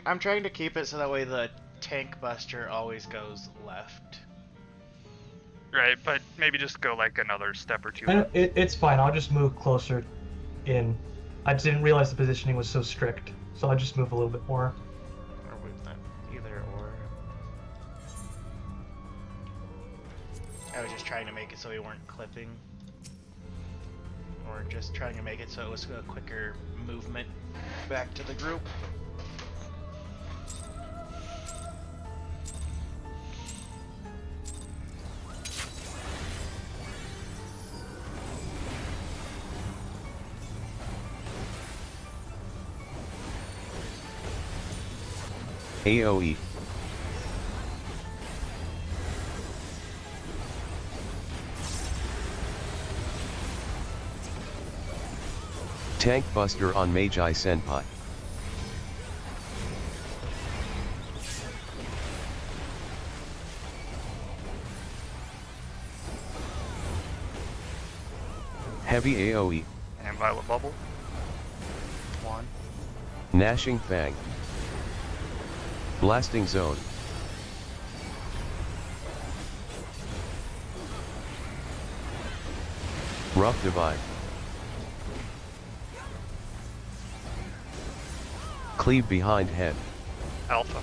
I'm trying to keep it so that way the tank buster always goes left. Right, but maybe just go like another step or two. It's fine. I'll just move closer in. I just didn't realize the positioning was so strict, so I'll just move a little bit more. Or move that either or. I was just trying to make it so we weren't clipping. Or just trying to make it so it was a quicker movement back to the group. AoE. Tank Buster on Magi Senpai. Heavy AoE. And Violet Bubble. 1. Gnashing Fang. Blasting Zone. Rough Divide. Cleave behind head. Alpha.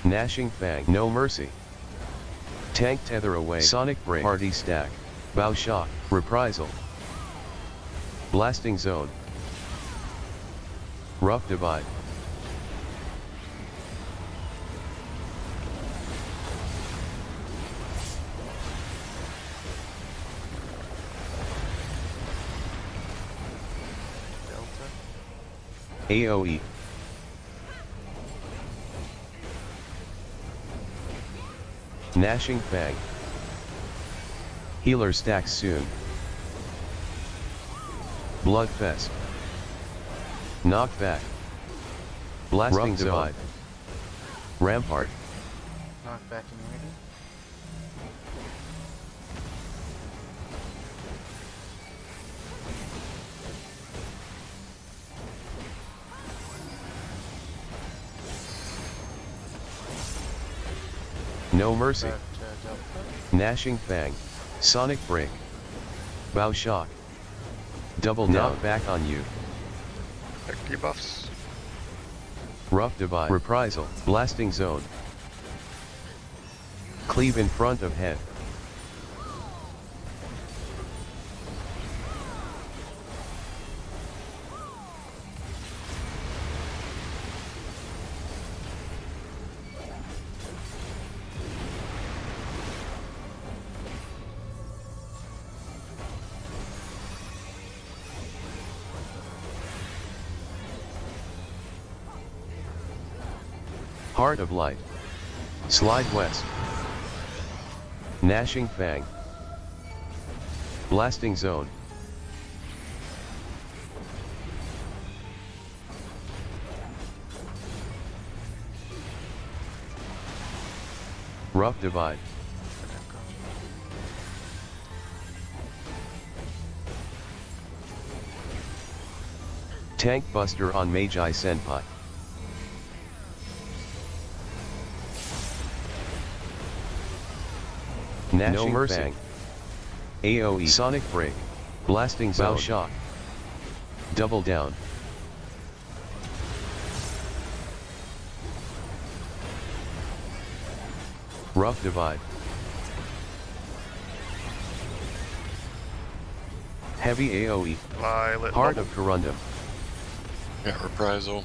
Gnashing Fang. No Mercy. Tank Tether Away. Sonic Break. Party Stack. Bow Shock. Reprisal. Blasting Zone. Rough Divide. AoE. Gnashing Fang. Healer stacks soon. Bloodfest. Knockback. Blasting Divide. Rampart. Knockback immunity. No Mercy. Back to Delta. Gnashing Fang. Sonic Break. Bow Shock. Double knock back on you. Tech debuffs. Rough Divide. Reprisal. Blasting Zone. Cleave in front of head. Heart of Light. Slide west. Gnashing Fang. Blasting Zone. Rough Divide. Tank Buster on Magi Senpai. Gnashing no mercy. Fang. AoE. Sonic Break. Blasting Zone. Bow Shock. Double Down. Rough Divide. Heavy AoE. Violet Heart bubble. of Corundum. Yeah, reprisal.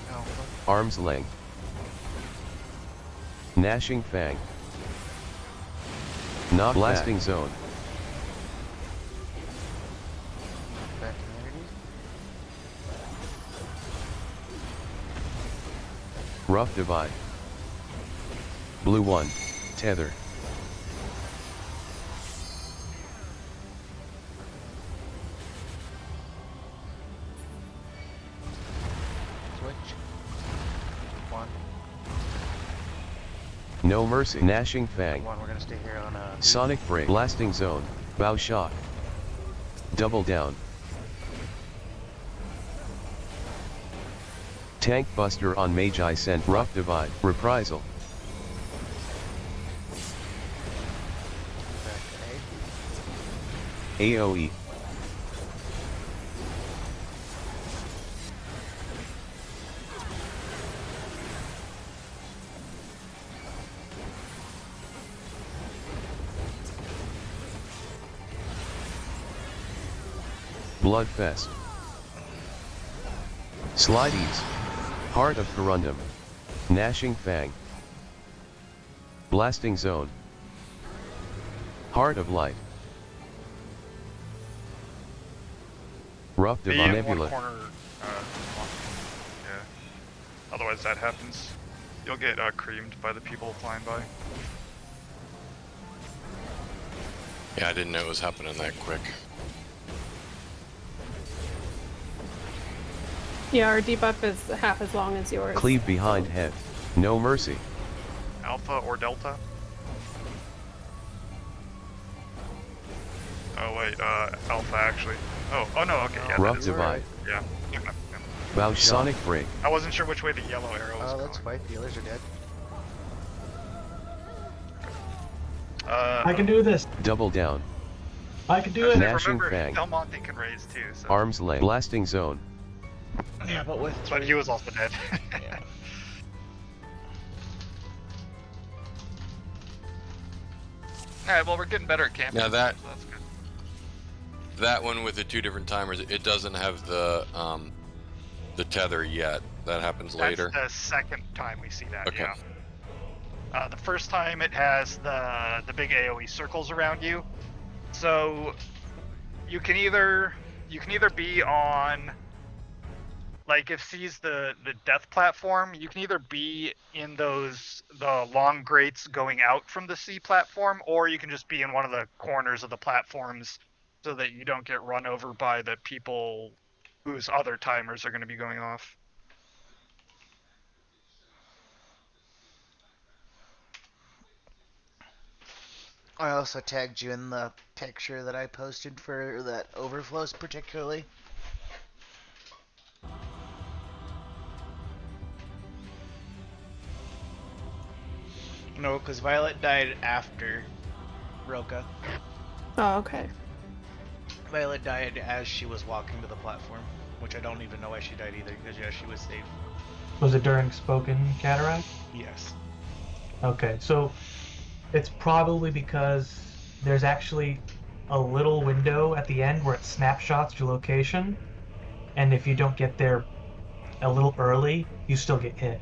Alpha. Arm's Length. Gnashing Fang. Knock Blasting Zone. Back immunity. Rough Divide. Blue 1. Tether. Switch. 1. No Mercy. Gnashing Fang. 1. We're gonna stay here on a. Sonic Break. Blasting Zone. Bow Shock. Double Down. Tank Buster on Magi Senpai. Rough Divide. Reprisal. Back to A. AoE. Bloodfest. Slideys. Heart of Corundum. Gnashing Fang. Blasting Zone. Heart of Light. Rough Be Divine in one Nebula. corner. Yeah. Otherwise, that happens. You'll get creamed by the people flying by. Yeah, I didn't know it was happening that quick. Yeah, our debuff is half as long as yours. Cleave behind head. No mercy. Alpha or Delta? Oh wait, Alpha actually. Oh no, okay, yeah. Rough that is Divide. right. Yeah. Bow Sonic Break. I wasn't sure which way the yellow arrow was Oh, going. that's fight. The others are dead. I can do this. Double Down. I can do it. Gnashing remember, Fang. Belmonte can raise too, so. Arm's Length. Blasting Zone. Yeah, but with But he was also dead. Yeah. Alright, well we're getting better at camping. Now that- so that's good. That one with the 2 different timers, it doesn't have the tether yet. That happens later. That's the second time we see that, Okay. yeah. The first time it has the big AoE circles around you. So you can either be on, like if C's the death platform, you can either be in the long grates going out from the C platform, or you can just be in one of the corners of the platforms so that you don't get run over by the people whose other timers are going to be going off. I also tagged you in the picture that I posted for that overflows particularly. No, because Violet died after Roka. Oh, okay. Violet died as she was walking to the platform, which I don't even know why she died either, because yeah, she was safe. Was it during Spoken Cataract? Yes. Okay, so it's probably because there's actually a little window at the end where it snapshots your location, and if you don't get there a little early, you still get hit.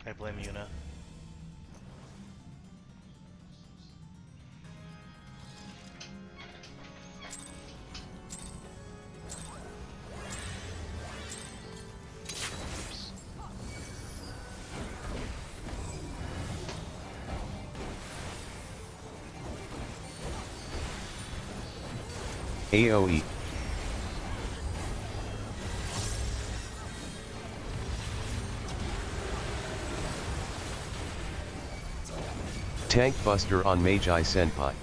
I blame Yuna. AoE. Tank Buster on Magi Senpai.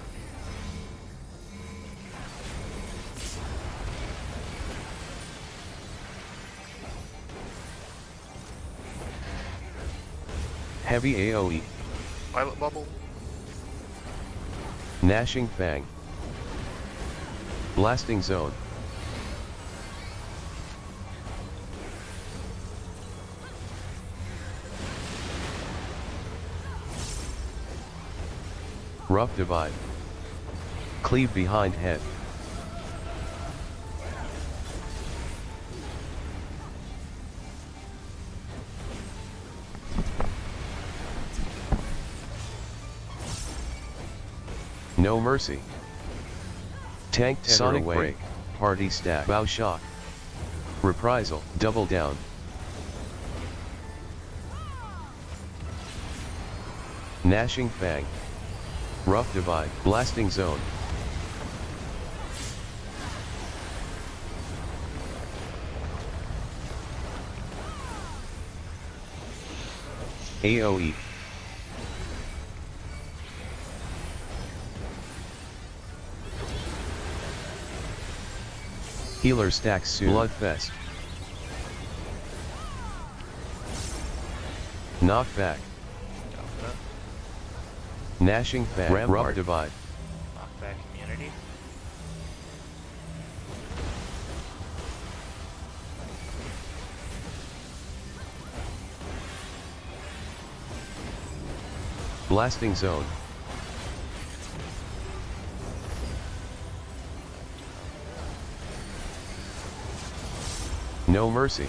Heavy AoE. Violet Bubble. Gnashing Fang. Blasting Zone. Rough Divide. Cleave behind head. No Mercy. Tank Tether Sonic away. Break. Party Stack. Bow Shock. Reprisal. Double Down. Gnashing Fang. Rough Divide. Blasting Zone. AoE. Healer stacks soon. Bloodfest. Knockback. Delta. Gnashing Fang. Rampart. Rough Divide. Knockback immunity. Blasting Zone. No Mercy.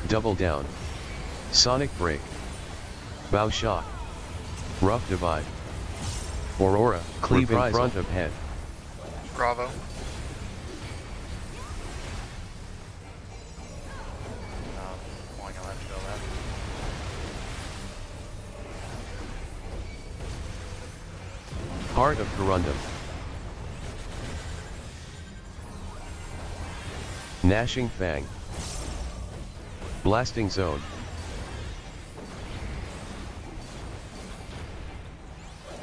Double Down. Sonic Break. Bow Shock. Rough Divide. Aurora. Cleave in front of head. Bravo. One you'll have to go left. Heart of Corundum. Gnashing Fang. Blasting Zone.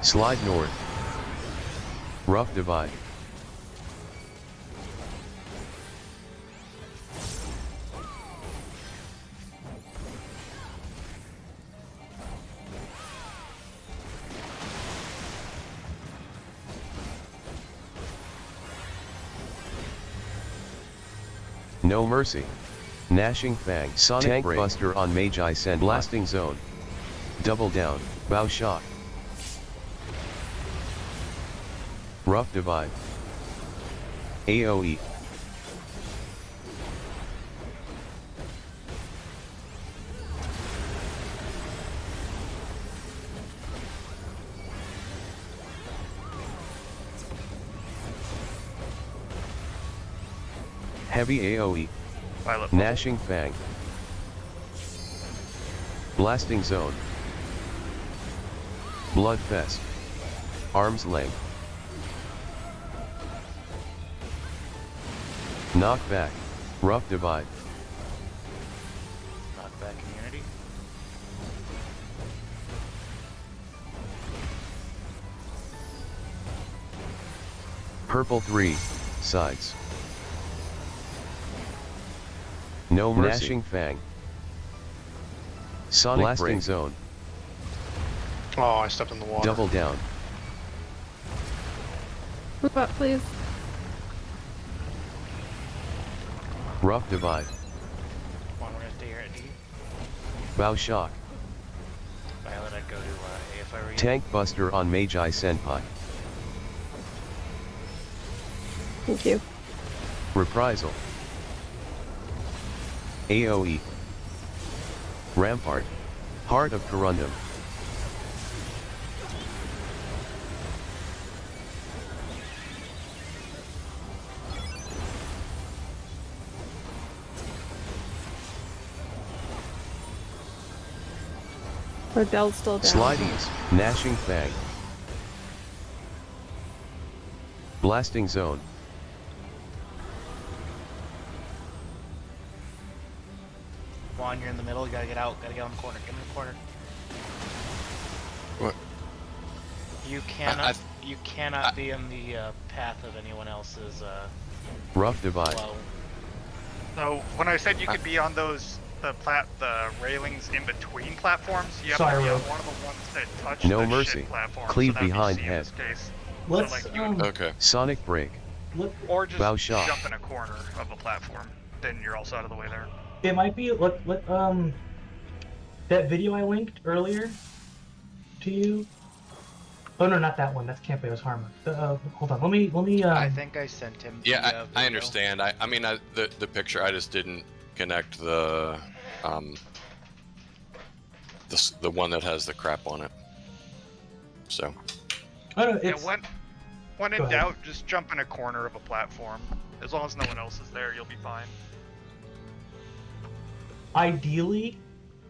Slide North. Rough Divide. No Mercy. Gnashing Fang. Sonic Tank Break. Buster on Magi Senpai. Blasting Zone. Double Down. Bow Shock. Rough Divide. AoE. Heavy AoE. Violet Bubble. Gnashing Fang. Blasting Zone. Bloodfest. Arm's Length. Knockback. Rough Divide. Knockback immunity. Purple 3. Sides. No Mercy. Gnashing Fang. Sonic Blasting Break. Zone. Oh, I stepped in the water. Double Down. Move up, please. Rough Divide. One, we're gonna stay here at D. Bow Shock. Violet, I'd go to A if I were you. Tank Buster on Magi Senpai. Thank you. Reprisal. AoE. Rampart. Heart of Corundum. Ordell's still down. Slideys. Gnashing Fang. Blasting zone. Juan, you're in the middle. You gotta get out. Gotta get on the corner. Get in the corner. What? You cannot. You cannot be in the path of anyone else's Rough divide. flow. So when I said you could be on those the railings in between platforms, you have Sorry, to be on Rogue. one of the ones that touch No the mercy. shit platform. Cleave so that'd be behind C in head. this case. Let's like, you would- Okay. Sonic break. Or just Bow shot. jump in a corner of a platform. Then you're also out of the way there. It might be that video I linked earlier to you. Oh no, not that one. That's Camp Leo's Harma. Hold on. Let me. I think I sent him. Yeah, the, I video. understand. I mean, the picture, I just didn't connect the one that has the crap on it. So. Oh no, Yeah, it's when in Go ahead. doubt, just jump in a corner of a platform. As long as no one else is there, you'll be fine. ideally,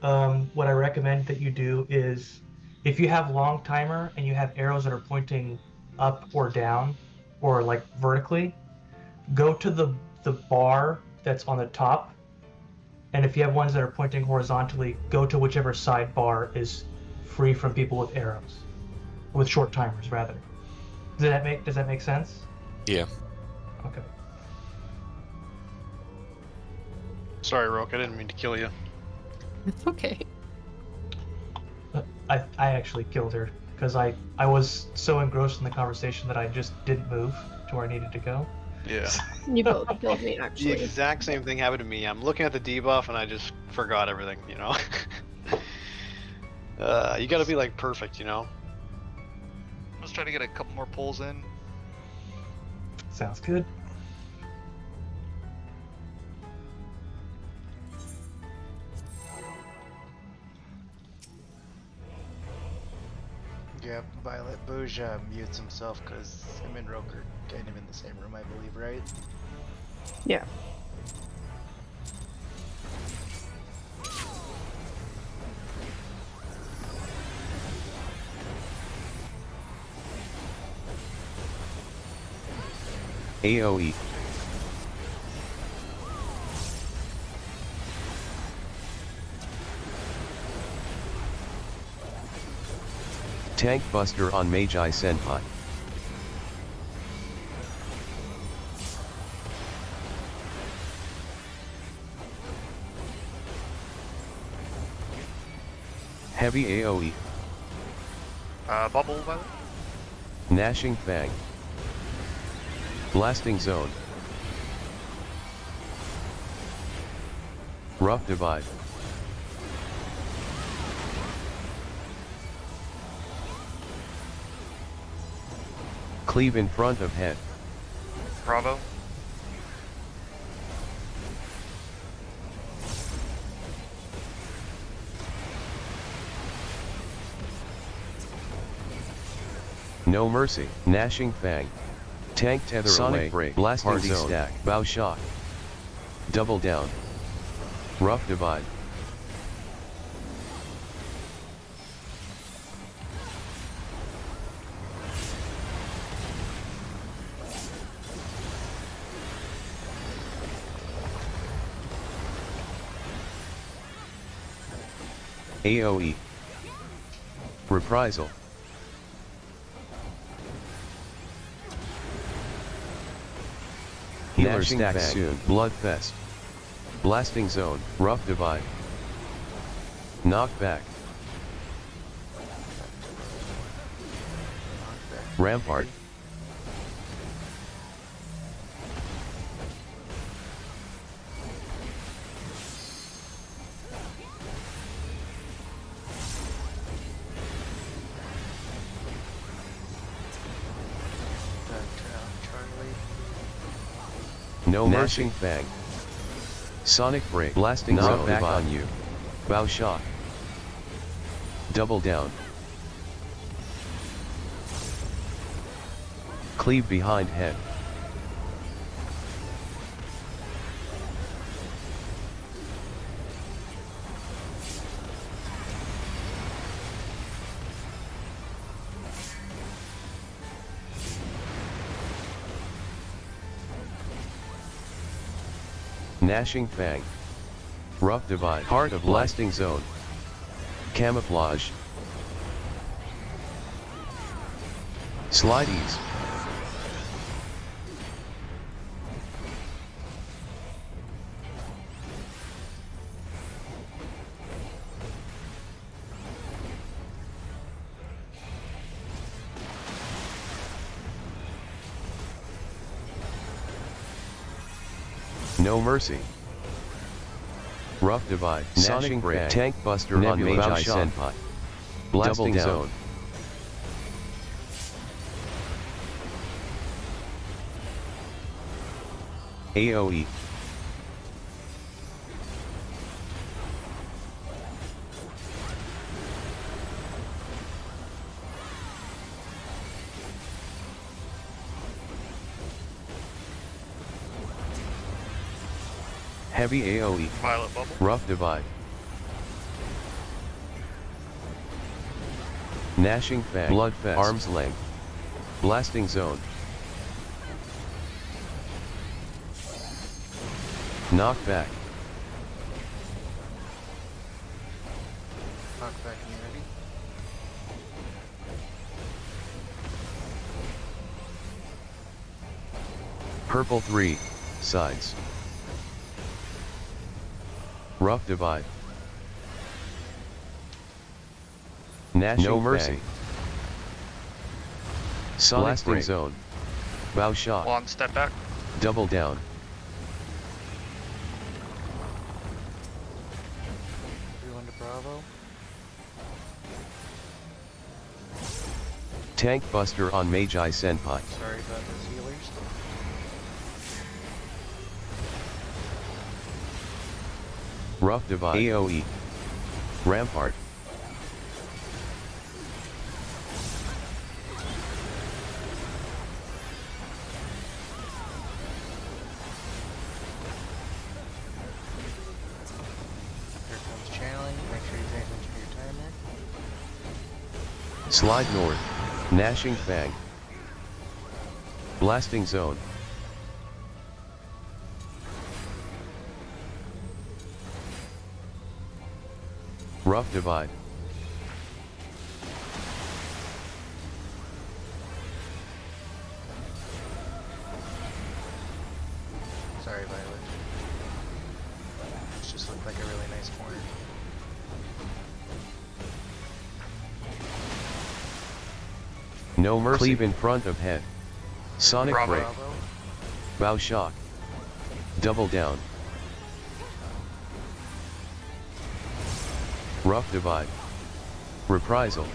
what I recommend that you do is, if you have long timer and you have arrows that are pointing up or down, or like vertically, go to the bar that's on the top, and if you have ones that are pointing horizontally, go to whichever side bar is free from people with arrows, with short timers rather. Does that make sense? Yeah. Okay. Sorry, Roke, I didn't mean to kill you. It's okay. I actually killed her because I was so engrossed in the conversation that I just didn't move to where I needed to go. Yeah. You both killed me, The actually. exact same thing happened to me. I'm looking at the debuff and I just forgot everything, you know? You gotta be like perfect, you know? Let's try to get a couple more pulls in. Sounds good. Yeah, Violet Bouja mutes himself because him and Roke are kind of in the same room, I believe, right? Yeah. AoE. Tank Buster on Magi Senpai. Heavy AoE. Bubble, Violet? Gnashing Fang. Blasting Zone. Rough Divide. Cleave in front of head. Bravo. No mercy. Gnashing Fang. Tank tether Sonic away. break. Blasting Party zone. stack. Bow shot. Double down. Rough divide. AoE. Reprisal. Healer Gnashing stack Fang. soon. Bloodfest. Blasting zone. Rough divide. Knockback. Rampart. No Gnashing Fang. Sonic break. Blasting zone. Back on you. Bow shot. Double down. Cleave behind head. Gnashing Fang. Rough Divide. Heart of Blasting Zone. Camouflage. Slideys. No Mercy. Rough Divide. Gnashing Break. Tank Buster on Magi Senpai. Blasting Zone. AoE. Heavy AoE. Violet bubble. Rough Divide. Gnashing Fang. Bloodfest. Arm's Length. Blasting Zone. Knockback. Knockback immunity. Purple 3. Sides. Rough Divide. Gnashing No Mercy. Sonic Blasting Break. Zone. Bow Shot. One step back. Double Down. Everyone to Bravo. Tank Buster on Magi Senpai. Sorry about those healers. Rough Divide. AoE. Rampart. Here comes channeling. Make sure you pay attention to your timer. Slide North. Gnashing Fang. Blasting Zone. Rough Divide. Sorry, Violet. This just looked like a really nice corner. No Mercy. Cleave in front of head. Sonic Bravo. Break. Bravo. Bow Shock. Double Down. Rough Divide. Reprisal.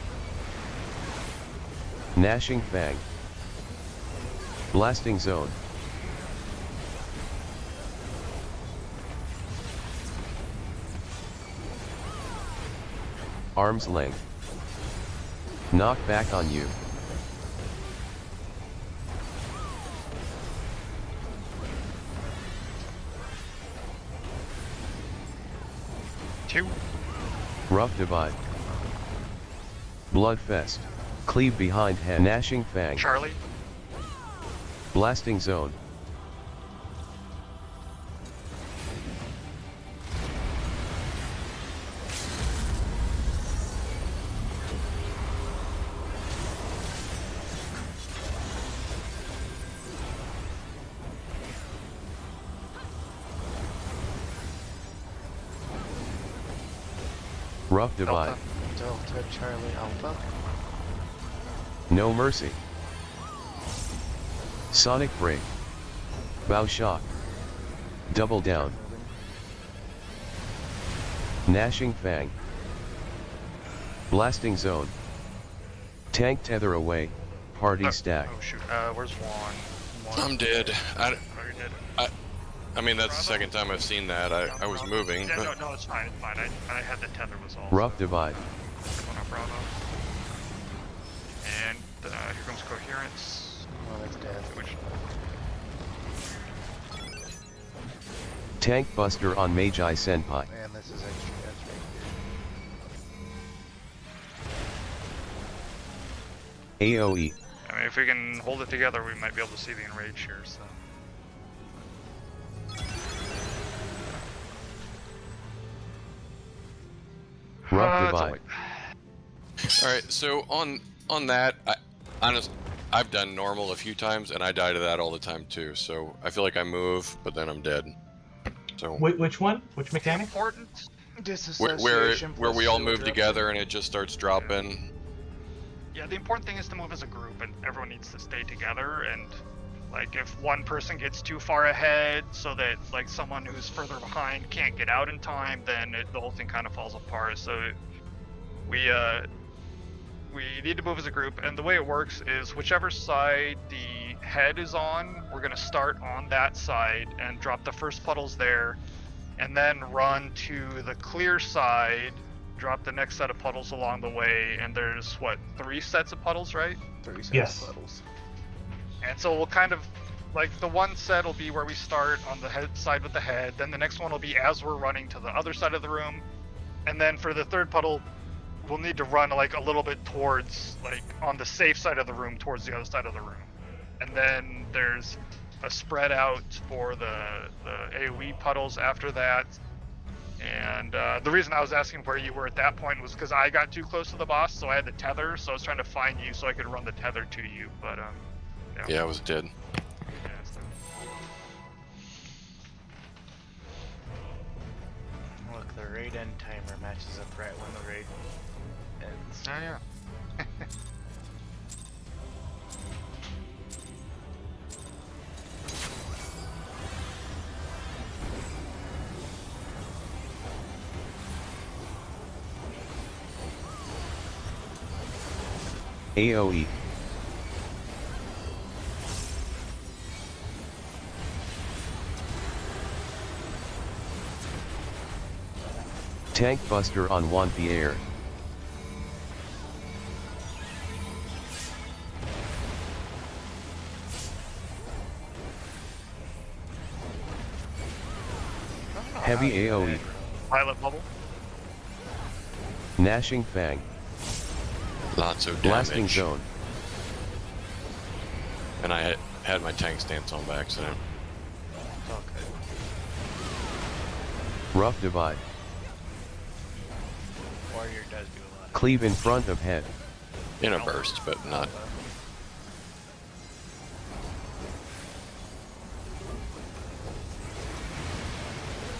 Gnashing Fang. Blasting Zone. Arm's Length. Knock back on you. Two. Rough Divide. Bloodfest. Cleave behind head. Gnashing Fang. Charlie. Blasting Zone. Rough Divide. Delta Charlie Alpha. No Mercy. Sonic Break. Bow Shock. Double Down. Gnashing Fang. Blasting Zone. Tank Tether Away. Party Stack. Oh shoot. Where's one? I'm dead. Oh, you're dead. I mean, that's the second time I've seen that. I was moving. Yeah, But no, it's fine. It's fine. I had the tether was all. Rough Divide. One up Bravo. And here comes coherence. Oh, that's dead. Which Tank Buster on Magi Senpai. Man, this is extra. AoE. I mean, if we can hold it together, we might be able to see the enrage here. So Rough It's a divide. white. All right, so on that, I've done normal a few times, and I die to that all the time too. So I feel like I move, but then I'm dead. So Which one? Which mechanic? Important. where Disassociation where plus we all skill move drop. together and it just starts dropping. Yeah, the important thing is to move as a group, and everyone needs to stay together. And like, if one person gets too far ahead, so that like someone who's further behind can't get out in time, then the whole thing kind of falls apart. So we need to move as a group, and the way it works is whichever side the head is on, we're gonna start on that side and drop the first puddles there, and then run to the clear side, drop the next set of puddles along the way, and there's what, 3 sets of puddles, right? 3 sets Yes. of puddles. And so we'll kind of, like, the one set will be where we start on the head side with the head, then the next one will be as we're running to the other side of the room, and then for the third puddle, we'll need to run like a little bit towards, like, on the safe side of the room towards the other side of the room. And then there's a spread out for the AoE puddles after that. And the reason I was asking where you were at that point was because I got too close to the boss, so I had the tether, so I was trying to find you so I could run the tether to you, but Yeah, I was dead. yeah, so. Look, the raid end timer matches up right when the raid ends. Oh, yeah. AoE. Tank Buster on 1 Pierre. Heavy AoE. Pilot bubble. Gnashing Fang. Lots of damage. Blasting Zone. And I had my tank stance on by accident. It's all good. Rough Divide. Warrior does do a lot. Cleave in front of head. In a burst, but not.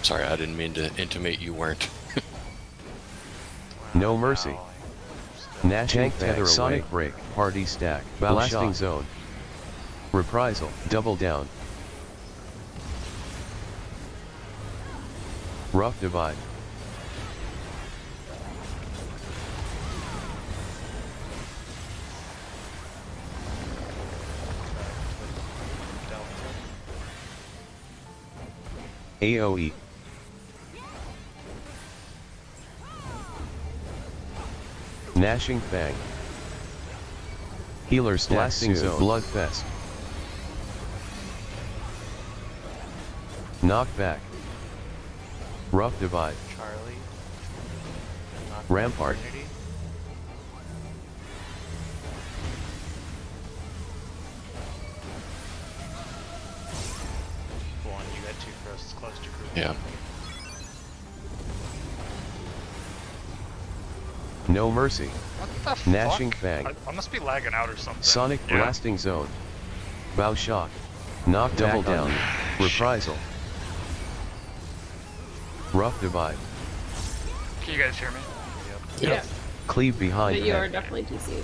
Sorry, I didn't mean to intimate you weren't. No mercy. Wow. Gnashing Tank tether Fang. away. Sonic Break. Party Stack. Blasting Zone. Reprisal. Double Down. Rough Divide. AoE. Gnashing Fang. Healer Stack. Blasting Zone. Bloodfest. Knockback. Rough Divide. Charlie. Knock Rampart. Infinity. One, you got too close to group. Yeah. No mercy. What the Gnashing fuck? Fang. I must be lagging out or something. Sonic Yeah. Blasting Zone. Bow Shock. Knock Double Down. Reprisal. Rough Divide. Can you guys hear me? Yeah. Cleave behind But you are head. definitely DC.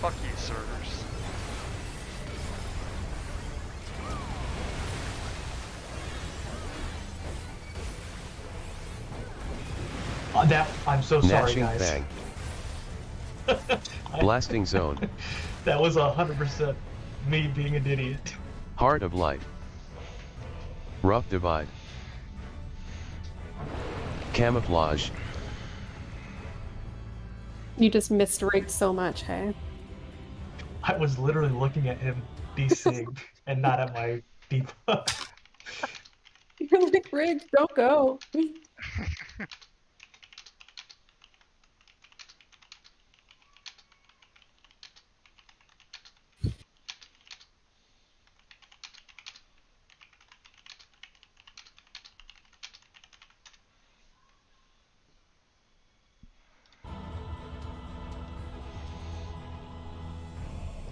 Fuck you, servers. I'm so sorry, Gnashing guys. Fang. Blasting Zone. That was 100% me being an idiot. Heart of Light. Rough Divide. Camouflage. You just missed Rig so much, hey? I was literally looking at him desig and not at my debuff. You're like, Rig, don't go.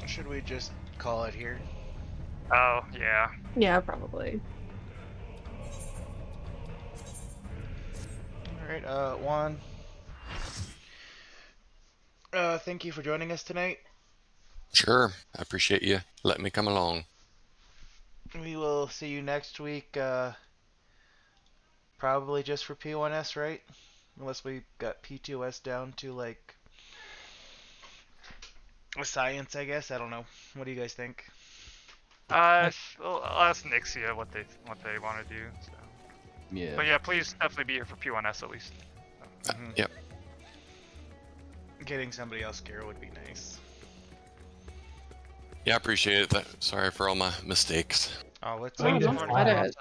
Should we just call it here? Oh, yeah. Yeah, probably. Alright, Juan. Thank you for joining us tonight. Sure, I appreciate you letting me come along. We will see you next week, probably just for P1S, right? Unless we got P2S down to, like, a science, I guess. I don't know. What do you guys think? I'll ask Nixia what they want to do. So. Yeah. But yeah, please definitely be here for P1S at least. Yep. Getting somebody else here would be nice. Yeah, I appreciate it. Sorry for all my mistakes. Oh, let's Oh, you don't did sweat fine. it.